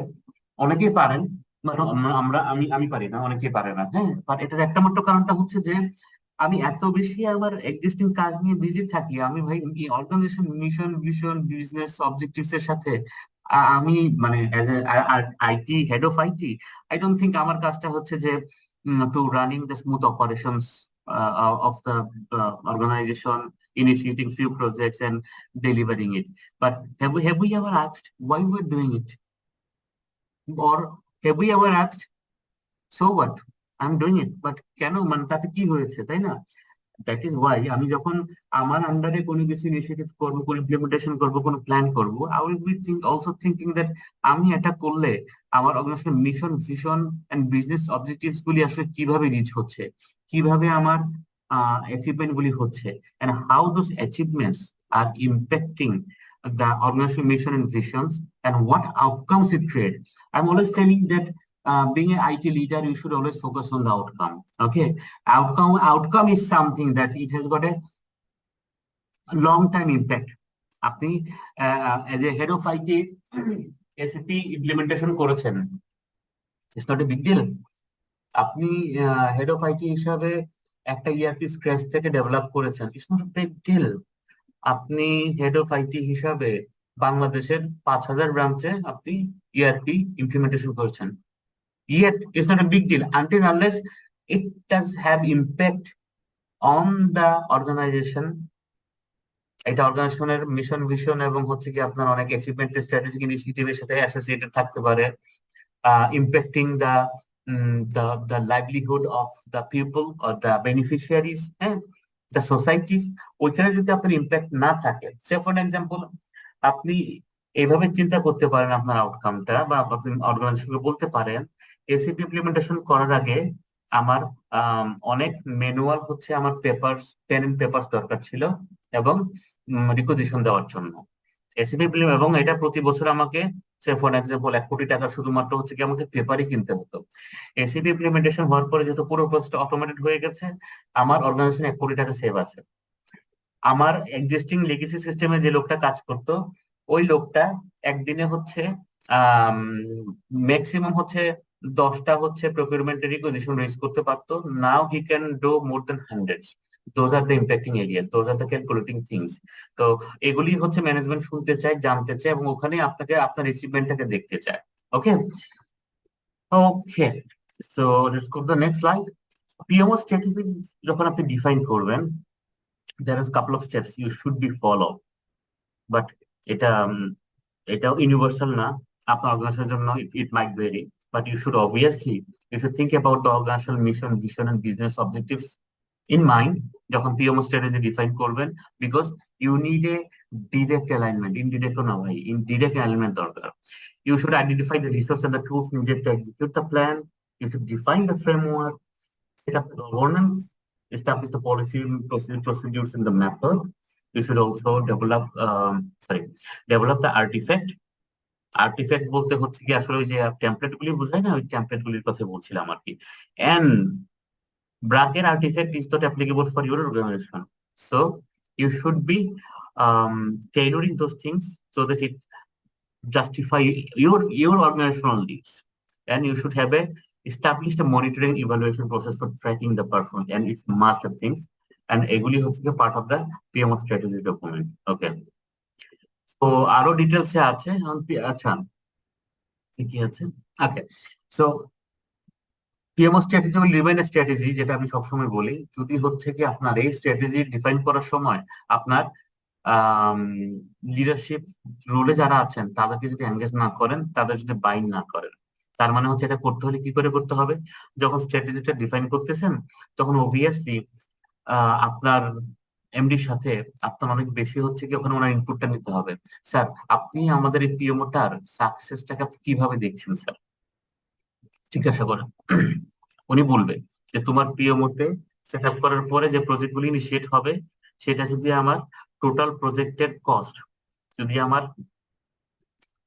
অনেকেই পারেন, বাট আমি পারি না, অনেকেই পারে না। হ্যাঁ, বাট এটার একটা মাত্র কারণটা হচ্ছে যে আমি এত বেশি আমার এক্সিস্টিং কাজ নিয়ে বিজি থাকি, আমি ভাই organisation mission vision business objectives এর সাথে আমি মানে IT head of IT, I don't think আমার কাজটা হচ্ছে যে to running the smooth operations of the organization, initiating few projects and delivering it. But have we ever asked why we're doing it? Or have we ever asked, so what? I'm doing it, but কেন, মানে তাতে কি হয়েছে, তাই না? That is Y আমি যখন আমার আন্ডারে কোনো কিছু ইনিশিয়েটিভ করবো, কোনো ইমপ্লিমেন্টেশন করবো, কোনো প্ল্যান করবো, I will be also thinking that আমি এটা করলে আমার organisation mission vision and business objectives গুলি আসলে কিভাবে রিচ হচ্ছে, কিভাবে আমার অ্যাচিভমেন্ট গুলি হচ্ছে, and how those achievements are impacting the organizational mission and visions and what outcomes it create. I'm always telling that being an IT leader, you should always focus on the outcome. Okay, outcome is something that it has got a long time impact. আপনি as a head of IT SAP implementation করেছেন, it's not a big deal. আপনি head of IT হিসাবে একটা ERP scratch থেকে develop করেছেন, it's not a big deal. আপনি head of IT হিসাবে বাংলাদেশের 5,000 ব্রাঞ্চে আপনি ইআরপি ইমপ্লিমেন্টেশন করছেন, yet it's not a big deal until unless it does have impact on the organization. এটা অর্গানাইজেশনের মিশন ভিশন এবং হচ্ছে কি আপনার অনেক অ্যাচিভমেন্ট স্ট্র্যাটেজিক ইনিশিয়েটিভের সাথে অ্যাসোসিয়েটেড থাকতে পারে, impacting the livelihood of the people or the beneficiaries and the societies. ওইখানে যদি আপনার ইম্প্যাক্ট না থাকে, সে ফর এক্সাম্পল আপনি এইভাবে চিন্তা করতে পারেন আপনার আউটকামটা, বা আপনি অর্গানাইজেশনকে বলতে পারেন এসিপি ইমপ্লিমেন্টেশন করার আগে আমার অনেক ম্যানুয়াল হচ্ছে আমার পেপারস, পেন এন্ড পেপারস দরকার ছিল এবং রিকোজিশন দেওয়ার জন্য এসিপি এবং এটা প্রতি বছর আমাকে সে ফর এক্সাম্পল 1 কোটি টাকা শুধুমাত্র হচ্ছে কি আমাকে পেপারই কিনতে হতো। এসিপি ইমপ্লিমেন্টেশন হওয়ার পরে যেহেতু পুরো প্রসেসটা অটোমেটেড হয়ে গেছে, আমার অর্গানাইজেশন 1 কোটি টাকা সেভ আছে। আমার এক্সিস্টিং লেগেসি সিস্টেমে যে লোকটা কাজ করতো, ওই লোকটা একদিনে হচ্ছে ম্যাক্সিমাম হচ্ছে 10টা হচ্ছে প্রকিউরমেন্টের রিকোজিশন রেজ করতে পারতো। Now he can do more than hundreds. Those are the impacting areas, those are the calculating things. তো এগুলি হচ্ছে ম্যানেজমেন্ট শুনতে চায়, জানতে চায় এবং ওখানে আপনাকে আপনার অ্যাচিভমেন্টটাকে দেখতে চায়। Okay okay, so let's go to the next slide. PMO strategy যখন আপনি ডিফাইন করবেন, there is a couple of steps you should be follow, but এটাও ইউনিভার্সাল না, আপনার অর্গানাইজেশনের জন্য it might vary, but you should obviously, if you think about the organizational mission, vision and business objectives in mind যখন PMO strategy define করবেন, because you need a direct alignment, indirect না ভাই, indirect alignment দরকার। You should identify the resource and the tools needed to execute the plan, you should define the framework, set up the governance, establish the policy, procedures and the method. You should also develop the artifact. Artifact বলতে হচ্ছে কি আসলে ওই যে template গুলি বোঝায় না, ওই টেমপ্লেট গুলির কথা বলছিলাম আর কি। And bracket artifact is not applicable for your organization, so you should be tailoring those things so that it justify your organizational needs, and you should have established a monitoring evaluation process for tracking the performance, and it's much of things, and এগুলি হচ্ছে part of the PMO strategy document. Okay, তো আরো details আছে, আচ্ছা কি আছে, okay. So PMO strategy will remain a strategy, যেটা আমি সবসময় বলি, যদি হচ্ছে কি আপনার এই স্ট্র্যাটেজি ডিফাইন করার সময় আপনার লিডারশিপ রোলে যারা আছেন তাদেরকে যদি এনগেজ না করেন, তাদের যদি বাইন্ড না করেন, তার মানে হচ্ছে এটা করতে হলে কি করে করতে হবে, যখন স্ট্র্যাটেজিটা ডিফাইন করতেছেন তখন অবভিয়াসলি আপনার এমডির সাথে আপনার অনেক বেশি হচ্ছে কি ওখানে ওনার ইনপুটটা নিতে হবে। স্যার আপনি আমাদের এই পিএমওটার সাকসেসটাকে কিভাবে দেখছেন স্যার, জিজ্ঞাসা করেন। উনি বলবে যে তোমার পিএমওতে সেট আপ করার পরে যে প্রজেক্টগুলি ইনিশিয়েট হবে সেটা যদি আমার টোটাল প্রজেক্টের কস্ট যদি আমার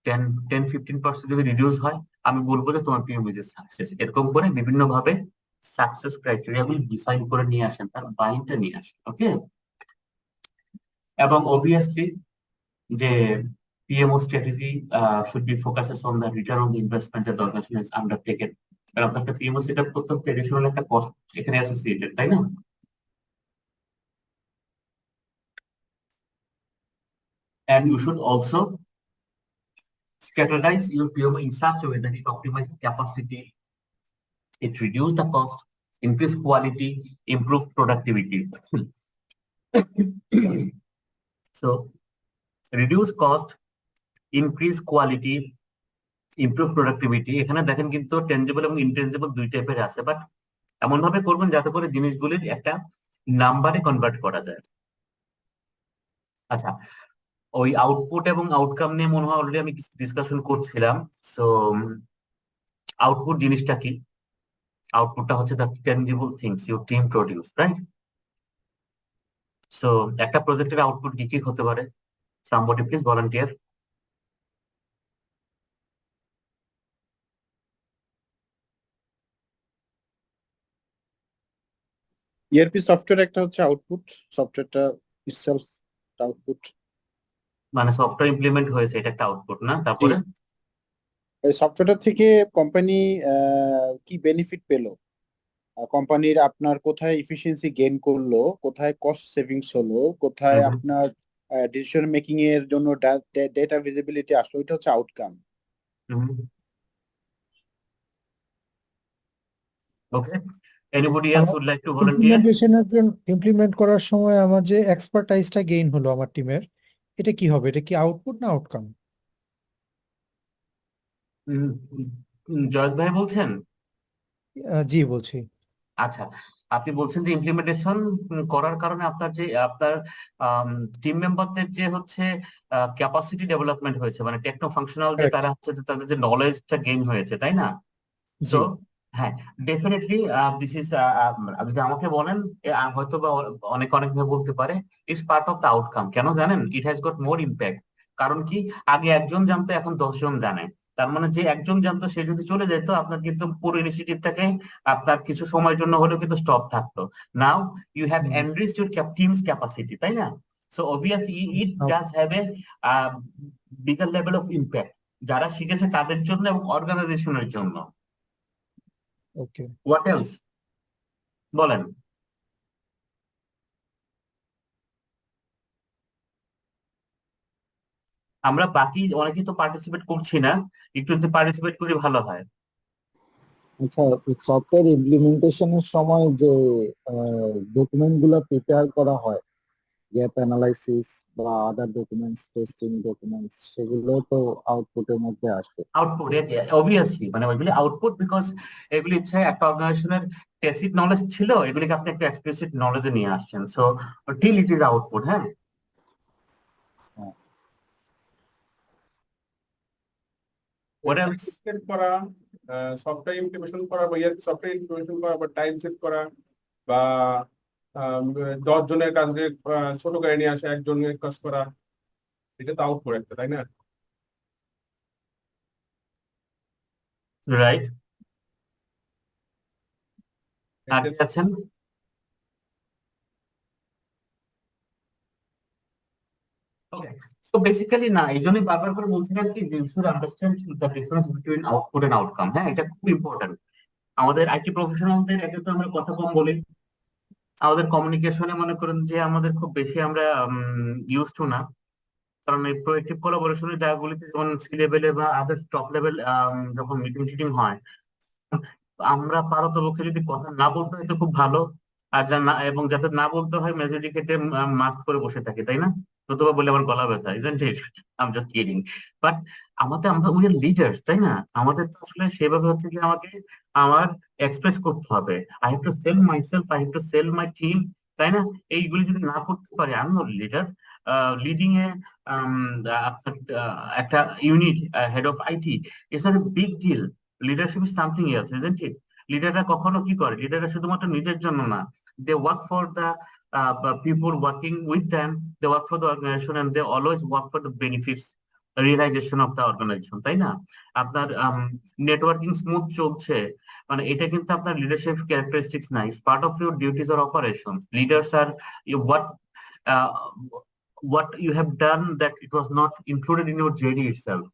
10-15% যদি রিডিউস হয়, আমি বলবো যে তোমার পিএম ইজ সাকসেস। এরকম করে বিভিন্ন ভাবে সাকসেস ক্রাইটেরিয়া গুলি ডিফাইন করে নিয়ে আসেন, তার বাইনটা নিয়ে আসেন। ওকে, এবং অবভিয়াসলি যে PMO strategy should be focuses on the return on the investment that the organization has undertaken. কারণ আপনার একটা PMO সেট আপ করতে ট্রেডিশনাল একটা কস্ট এখানে অ্যাসোসিয়েটেড, তাই না? And you should also strategize your PMO in such a way that it optimizes the capacity, it reduces the cost, increase quality, improve productivity. So reduce cost, increase quality, improve productivity, এখানে দেখেন কিন্তু tangible এবং intangible দুই টাইপের আছে, but এমন ভাবে করবেন যাতে করে জিনিসগুলির একটা নাম্বারে কনভার্ট করা যায়। আচ্ছা, ওই আউটপুট এবং আউটকাম নিয়ে মনে হয় অলরেডি আমি কিছু ডিসকাশন করছিলাম। তো আউটপুট জিনিসটা কি? আউটপুটটা হচ্ছে the tangible things your team produce, right? So একটা প্রজেক্টের আউটপুট কি কি হতে পারে? Somebody please volunteer. ERP software একটা হচ্ছে আউটপুট, সফটওয়্যারটা ইটসেলফ আউটপুট। মানে সফটওয়্যার ইমপ্লিমেন্ট হয়েছে, এটা একটা আউটপুট না? তারপরে এই সফটওয়্যারটা থেকে কোম্পানি কি বেনিফিট পেলো, কোম্পানির আপনার কোথায় ইফিসিয়েন্সি গেইন করলো, কোথায় কস্ট সেভিংস হলো, কোথায় আপনার ডিসিশন মেকিং এর জন্য ডেটা ভিজিবিলিটি আসলো, এটা হচ্ছে outcome. Okay, anybody else would like to volunteer? Implement করার সময় আমার যে এক্সপার্টাইজটা গেইন হলো আমার টিমের, এটা কি হবে? এটা কি আউটপুট না আউটকাম? জয়দ ভাই বলছেন? জি বলছি। আচ্ছা, আপনি বলছেন যে ইমপ্লিমেন্টেশন করার কারণে আপনার টিম মেম্বারদের যে হচ্ছে ক্যাপাসিটি ডেভেলপমেন্ট হয়েছে, মানে টেকনো ফাংশনাল যে তারা হচ্ছে তাদের যে নলেজটা গেইন হয়েছে, তাই না? সো হ্যাঁ, ডেফিনেটলি দিস ইজ, যদি আমাকে বলেন হয়তো বা অনেক ভাবে বলতে পারে it's part of the outcome. কেন জানেন? It has got more impact. কারণ কি, আগে একজন জানতো, এখন 10 জন জানে। তার মানে যে একজন জানতো সে যদি চলে যেত, আপনার কিন্তু পুরো ইনিশিয়েটিভটাকে আপনার কিছু সময়ের জন্য হলেও কিন্তু স্টপ থাকতো। Now you have enriched your teams capacity, তাই না? So obviously it does have a bigger level of impact, যারা শিখেছে তাদের জন্য এবং অর্গানাইজেশনের জন্য। ওকে, হোয়াট এলস বলেন? আমরা বাকি অনেকেই তো পার্টিসিপেট করছি না, একটু যদি পার্টিসিপেট করি ভালো হয়। আচ্ছা, সফটওয়্যার ইমপ্লিমেন্টেশনের সময় যে ডকুমেন্ট গুলো প্রিপেয়ার করা হয়, গ্যাপ অ্যানালাইসিস বা আদার ডকুমেন্টস, টেস্টিং ডকুমেন্টস, সেগুলো তো আউটপুটের মধ্যে আসবে। আউটপুট অবভিয়াসলি, মানে ওইগুলি আউটপুট, বিকজ এগুলি হচ্ছে একটা অর্গানাইজেশনের টেসিড নলেজ ছিল, এগুলিকে আপনি একটা এক্সপ্লিসিট নলেজে নিয়ে আসছেন। So till it is output. হ্যাঁ, what else? করা, সফটওয়্যার ইমপ্লিমেন্টেশন করা বা ইআরপি সফটওয়্যার ইমপ্লিমেন্টেশন করা বা টাইম সেট করা, বা 10 জনের কাজকে ছোট করে নিয়ে আসা, একজনের কাজ করা, এটা তো আউটপুট একটা, তাই না? রাইট, আর কি আছেন? Okay. So basically না, এই জন্যই বারবার করে বলছিলাম কি you should understand the difference between output and outcome। হ্যাঁ, এটা খুব ইম্পর্টেন্ট। আমাদের আইটি প্রফেশনালদের একে তো আমরা কথা কম বলি, আমাদের কমিউনিকেশনে মনে করেন যে আমাদের খুব বেশি আমরা ইউজ টু না। কারণ এই প্রোয়েক্টিভ কোলাবোরেশনের জায়গাগুলিতে যেমন সি লেভেলে বা আদার টপ লেভেল যখন মিটিং টিটিং হয়, আমরা পারতপক্ষে যদি কথা না বলতে হয় তো খুব ভালো, আর এবং যাতে না বলতে হয় মেজরিটি ক্ষেত্রে মাস্ক করে বসে থাকি, তাই না? নতুবা বলে আমার গলা ব্যথা, isn't it? I am just kidding. But আমরা উই আর লিডার্স, তাই না? আমাদের তো আসলে সেভাবে হচ্ছে কি আমাকে আমার এক্সপ্রেস করতে হবে। I have to sell myself, I have to sell my team, তাই না? এইগুলি যদি না করতে পারি, I am not leader. Leading a একটা unit, head of IT, it's not a big deal. Leadership is something else, isn't it? লিডাররা কখনো কি করে, লিডাররা শুধুমাত্র নিজের জন্য না, they work for the people working with them, they work for the organization and they always work for the benefits realisation of the organisation, তাই না? আপনার নেটওয়ার্কিং স্মুথ চলছে, মানে এটা কিন্তু আপনার লিডারশিপ ক্যারেক্টারিস্টিক্স নাই, part of your duties or operations. Leaders R what uh, what you have done that it was not included in your JD itself,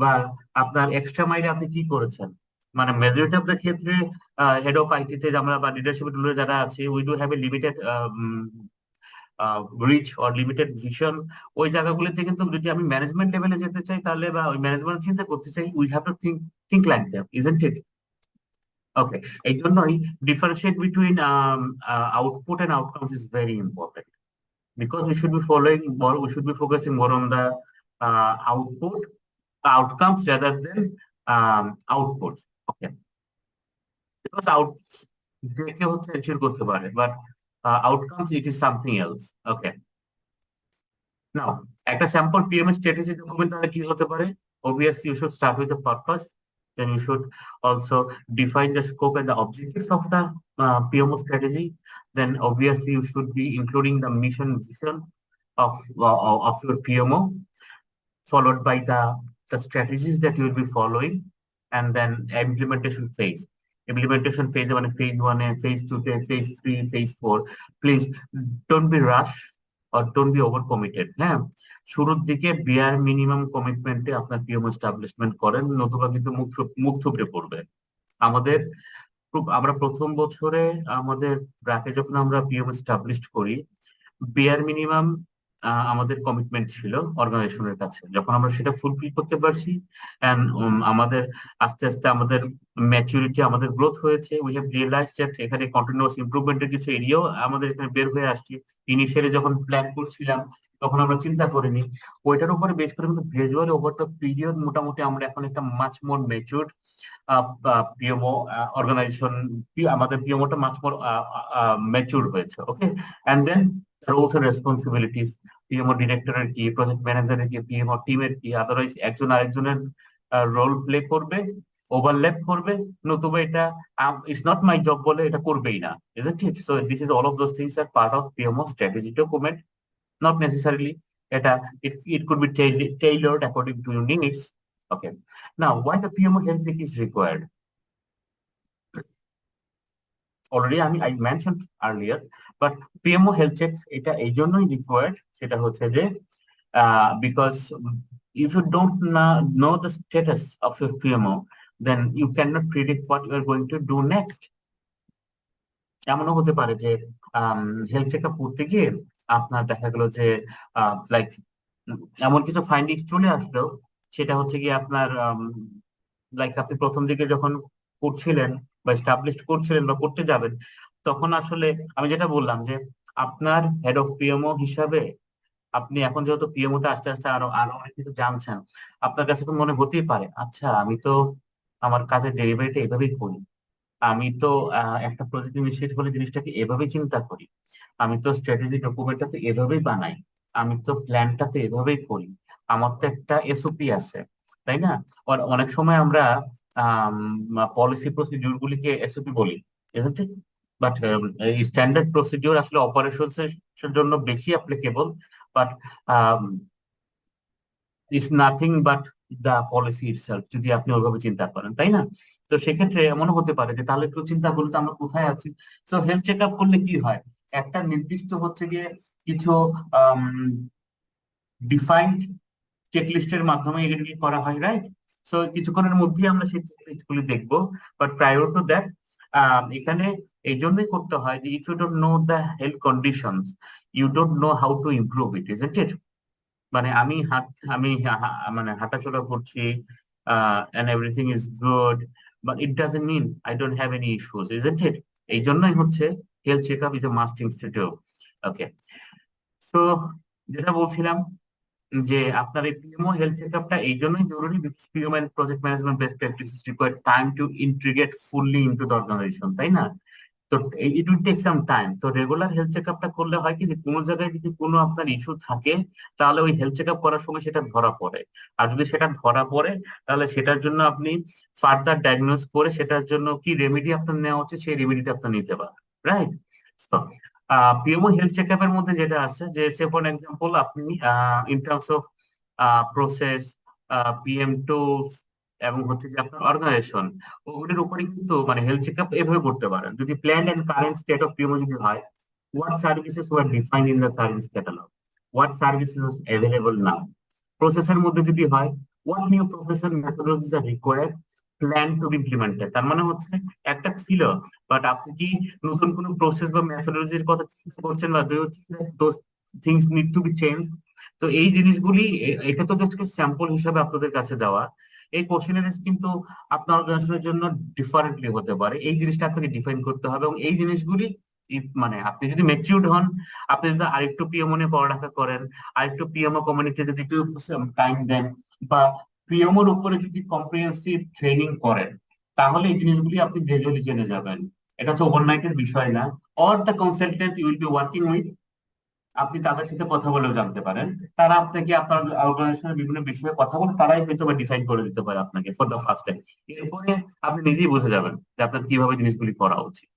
বা আপনার এক্সট্রা মাইলে আপনি কি করেছেন। মানে মেজরিটি অফ দ্য ক্ষেত্রে হেড অফ আইটি তে আমরা বা লিডারশিপ রোলে যারা আছে, we do have a limited reach or limited vision. ওই জায়গাগুলিতে কিন্তু যদি আমি ম্যানেজমেন্ট লেভেলে যেতে চাই তাহলে, বা ওই ম্যানেজমেন্ট চিন্তা করতে চাই, we have to think like that, isn't it? Okay, এই জন্যই differentiate between output and outcomes is very important, because we should be following more, we should be focusing more on the outcomes rather than outputs. Okay, because out দেখে হচ্ছে ensure করতে পারে, but outcomes it is something else. Okay, now একটা sample PMS strategy document তাহলে কি হতে পারে? Obviously you should start with the purpose, then you should also define the scope and the objectives of the PMO strategy. Then obviously you should be including the mission vision of your PMO, followed by the strategies that you will be following, and then implementation phase. Implementation phase 1, phase 1, phase 2, phase 3, phase 4. Please don't be rushed or don't be over committed. হ্যাঁ, শুরুর দিকে বিয়ার minimum কমিটমেন্টে আপনার PMO establishment করেন, নতুবা কিন্তু মুখ থুবড়ে পড়বে। আমরা প্রথম বছরে আমাদের ব্র্যাকে যখন আমরা পিএমও এস্টাবলিশ করি, বিয়ার মিনিমাম আমাদের কমিটমেন্ট ছিল অর্গানাইজেশনের কাছে। যখন আমরা সেটা ফুলফিল করতে পারছি, এন্ড আমাদের আস্তে আস্তে আমাদের ম্যাচুরিটি, আমাদের গ্রোথ হয়েছে, উই হ্যাভ রিয়েলাইজ দ্যাট এখানে কন্টিনিউয়াস ইমপ্রুভমেন্টের কিছু এরিয়াও আমাদের এখানে বের হয়ে আসছে। ইনিশিয়ালি যখন প্ল্যান করছিলাম তখন আমরা চিন্তা করিনি, ওইটার উপরে বেস করে কিন্তু গ্রাজুয়ালি ওভার দ্য পিরিয়ড মোটামুটি আমরা এখন একটা much more matured PMO organization, আমাদের পিএমওটা মাচ মোর ম্যাচুর হয়েছে। Okay, and then roles and responsibilities, PMO ডিরেক্টরের কি, প্রজেক্ট ম্যানেজারের কি, পিএমও টিমের কি, আদারওয়াইজ একজন আরেকজনের রোল প্লে করবে, ওভারল্যাপ করবে, নতুবা এটা ইটস নট মাই জব বলে এটা করবেই না, isn't it? So this is all of those things are part of PMO strategy document, not necessarily এটা it could be tailored according to your needs. Okay, now why the PMO health check is required? Already I mentioned earlier, but PMO health check এটা এই জন্যই required, সেটা হচ্ছে যে because if you don't know the status of your PMO, then you cannot predict what you are going to do next. এমনও হতে পারে যে হেলথ চেকআপ করতে গিয়ে আপনার দেখা গেল যে লাইক এমন কিছু ফাইন্ডিংস চলে আসলো, সেটা হচ্ছে কি আপনার লাইক আপনি প্রথম দিকে যখন করছিলেন বা এস্টাবলিশ করছিলেন বা করতে যাবেন, তখন আসলে আমি যেটা বললাম যে আপনার হেড অফ পিএমও হিসাবে আপনি এখন যেহেতু পিএমওটা আস্তে আস্তে আরো অনেক কিছু জানছেন, আপনার কাছে এখন মনে হতেই পারে, আচ্ছা আমি তো আমার কাজের ডেলিভারিটা এভাবেই করি, আমি তো একটা প্রজেক্ট ইনিশিয়েট হলে জিনিসটাকে এভাবেই চিন্তা করি, আমি তো স্ট্র্যাটেজি ডকুমেন্টটা তো এভাবেই বানাই, আমি তো প্ল্যানটা তো এভাবেই করি, আমার তো একটা এসওপি আছে, তাই না? অনেক সময় আমরা পলিসি প্রসিডিউর গুলিকে এসওপি বলি, isn't it? But standard procedure আসলে অপারেশনস এর জন্য বেশি applicable, but it's nothing but the policy itself, যদি আপনি ওইভাবে চিন্তা করেন, তাই না? তো সেক্ষেত্রে এমনও হতে পারে যে তাহলে একটু চিন্তা করলে তো আমরা কোথায় আছি। তো হেলথ চেক আপ করলে কি হয়, একটা নির্দিষ্ট হচ্ছে গিয়ে কিছু ডিফাইন্ড চেকলিস্টের মাধ্যমে এগুলি করা হয়, রাইট? সো কিছুক্ষণের মধ্যেই আমরা সেই চেকলিস্ট গুলি দেখবো, বাট প্রায়োর টু দ্যাট এখানে এই জন্যই করতে হয় যে if you don't know the health conditions, you don't know how to improve it, isn't it? মানে আমি মানে হাঁটাচলা করছি and everything is good, but it doesn't mean I don't have any issues, isn't it? এই জন্যই হচ্ছে health checkup is a must institute. Okay, তো যেটা বলছিলাম যে আপনার এই পিএমও হেলথ চেকআপটা এই জন্যই জরুরি, PMO and project management best practices require time to integrate fully into the organisation, তাই না? তো it will take some time. তো রেগুলার হেলথ চেকআপটা করলে হয় কি যে কোনো জায়গায় যদি কোনো আপনার ইস্যু থাকে তাহলে ওই হেলথ চেকআপ করার সময় সেটা ধরা পড়ে। আর যদি সেটা ধরা পড়ে তাহলে সেটার জন্য আপনি ফার্দার ডায়াগনোস করে সেটার জন্য কি রেমেডি আপনার নেওয়া উচিত সেই রেমেডিটা আপনি নিতে পারেন, রাইট? পিএমও হেলথ চেকআপের মধ্যে যেটা আছে যে সে ফর এক্সাম্পল আপনি in terms of process, PM tools এবং হচ্ছে যে আপনার অর্গানাইজেশন, ওগুলির উপরে কিন্তু মানে হেলথ চেকআপ এভাবে করতে পারেন। যদি plan and current state of PMO যদি হয়, what services were defined in the service catalog, what services is available now, প্রসেসের মধ্যে যদি হয় what new process and methodologies are required, plan to be implemented। তার মানে হচ্ছে একটা ছিল, বাট আপনি কি নতুন কোনো প্রসেস বা মেথোডলজির কথা চিন্তা করছেন বা those things need to be changed। তো এই জিনিসগুলি এটা তো জাস্ট স্যাম্পল হিসাবে আপনাদের কাছে দেওয়া। এই কোশ্চেনারিজ কিন্তু আপনার অর্গানাইজেশনের জন্য ডিফারেন্টলি হতে পারে, এই জিনিসটা আপনাকে ডিফাইন করতে হবে। এবং এই জিনিসগুলি মানে আপনি যদি ম্যাচিউরড হন, আপনি যদি আরেকটু পিএমও নিয়ে পড়ালেখা করেন, আরেকটু পিএমও কমিউনিটি যদি একটু টাইম দেন বা পিএমওর উপরে যদি কম্প্রিহেন্সিভ ট্রেনিং করেন, তাহলে এই জিনিসগুলি আপনি গ্রাজুয়ালি জেনে যাবেন। এটা হচ্ছে ওভারনাইটের বিষয় না। Or the consultant you will be working with, আপনি তাদের সাথে কথা বলেও জানতে পারেন। তারা আপনাকে আপনার অর্গানাইজেশনের বিভিন্ন বিষয়ে কথা বলে তারাই হয়তো বা ডিফাইন করে দিতে পারে আপনাকে ফর দ্য ফার্স্ট টাইম। এরপরে আপনি নিজেই বুঝে যাবেন যে আপনার কিভাবে জিনিসগুলি করা উচিত।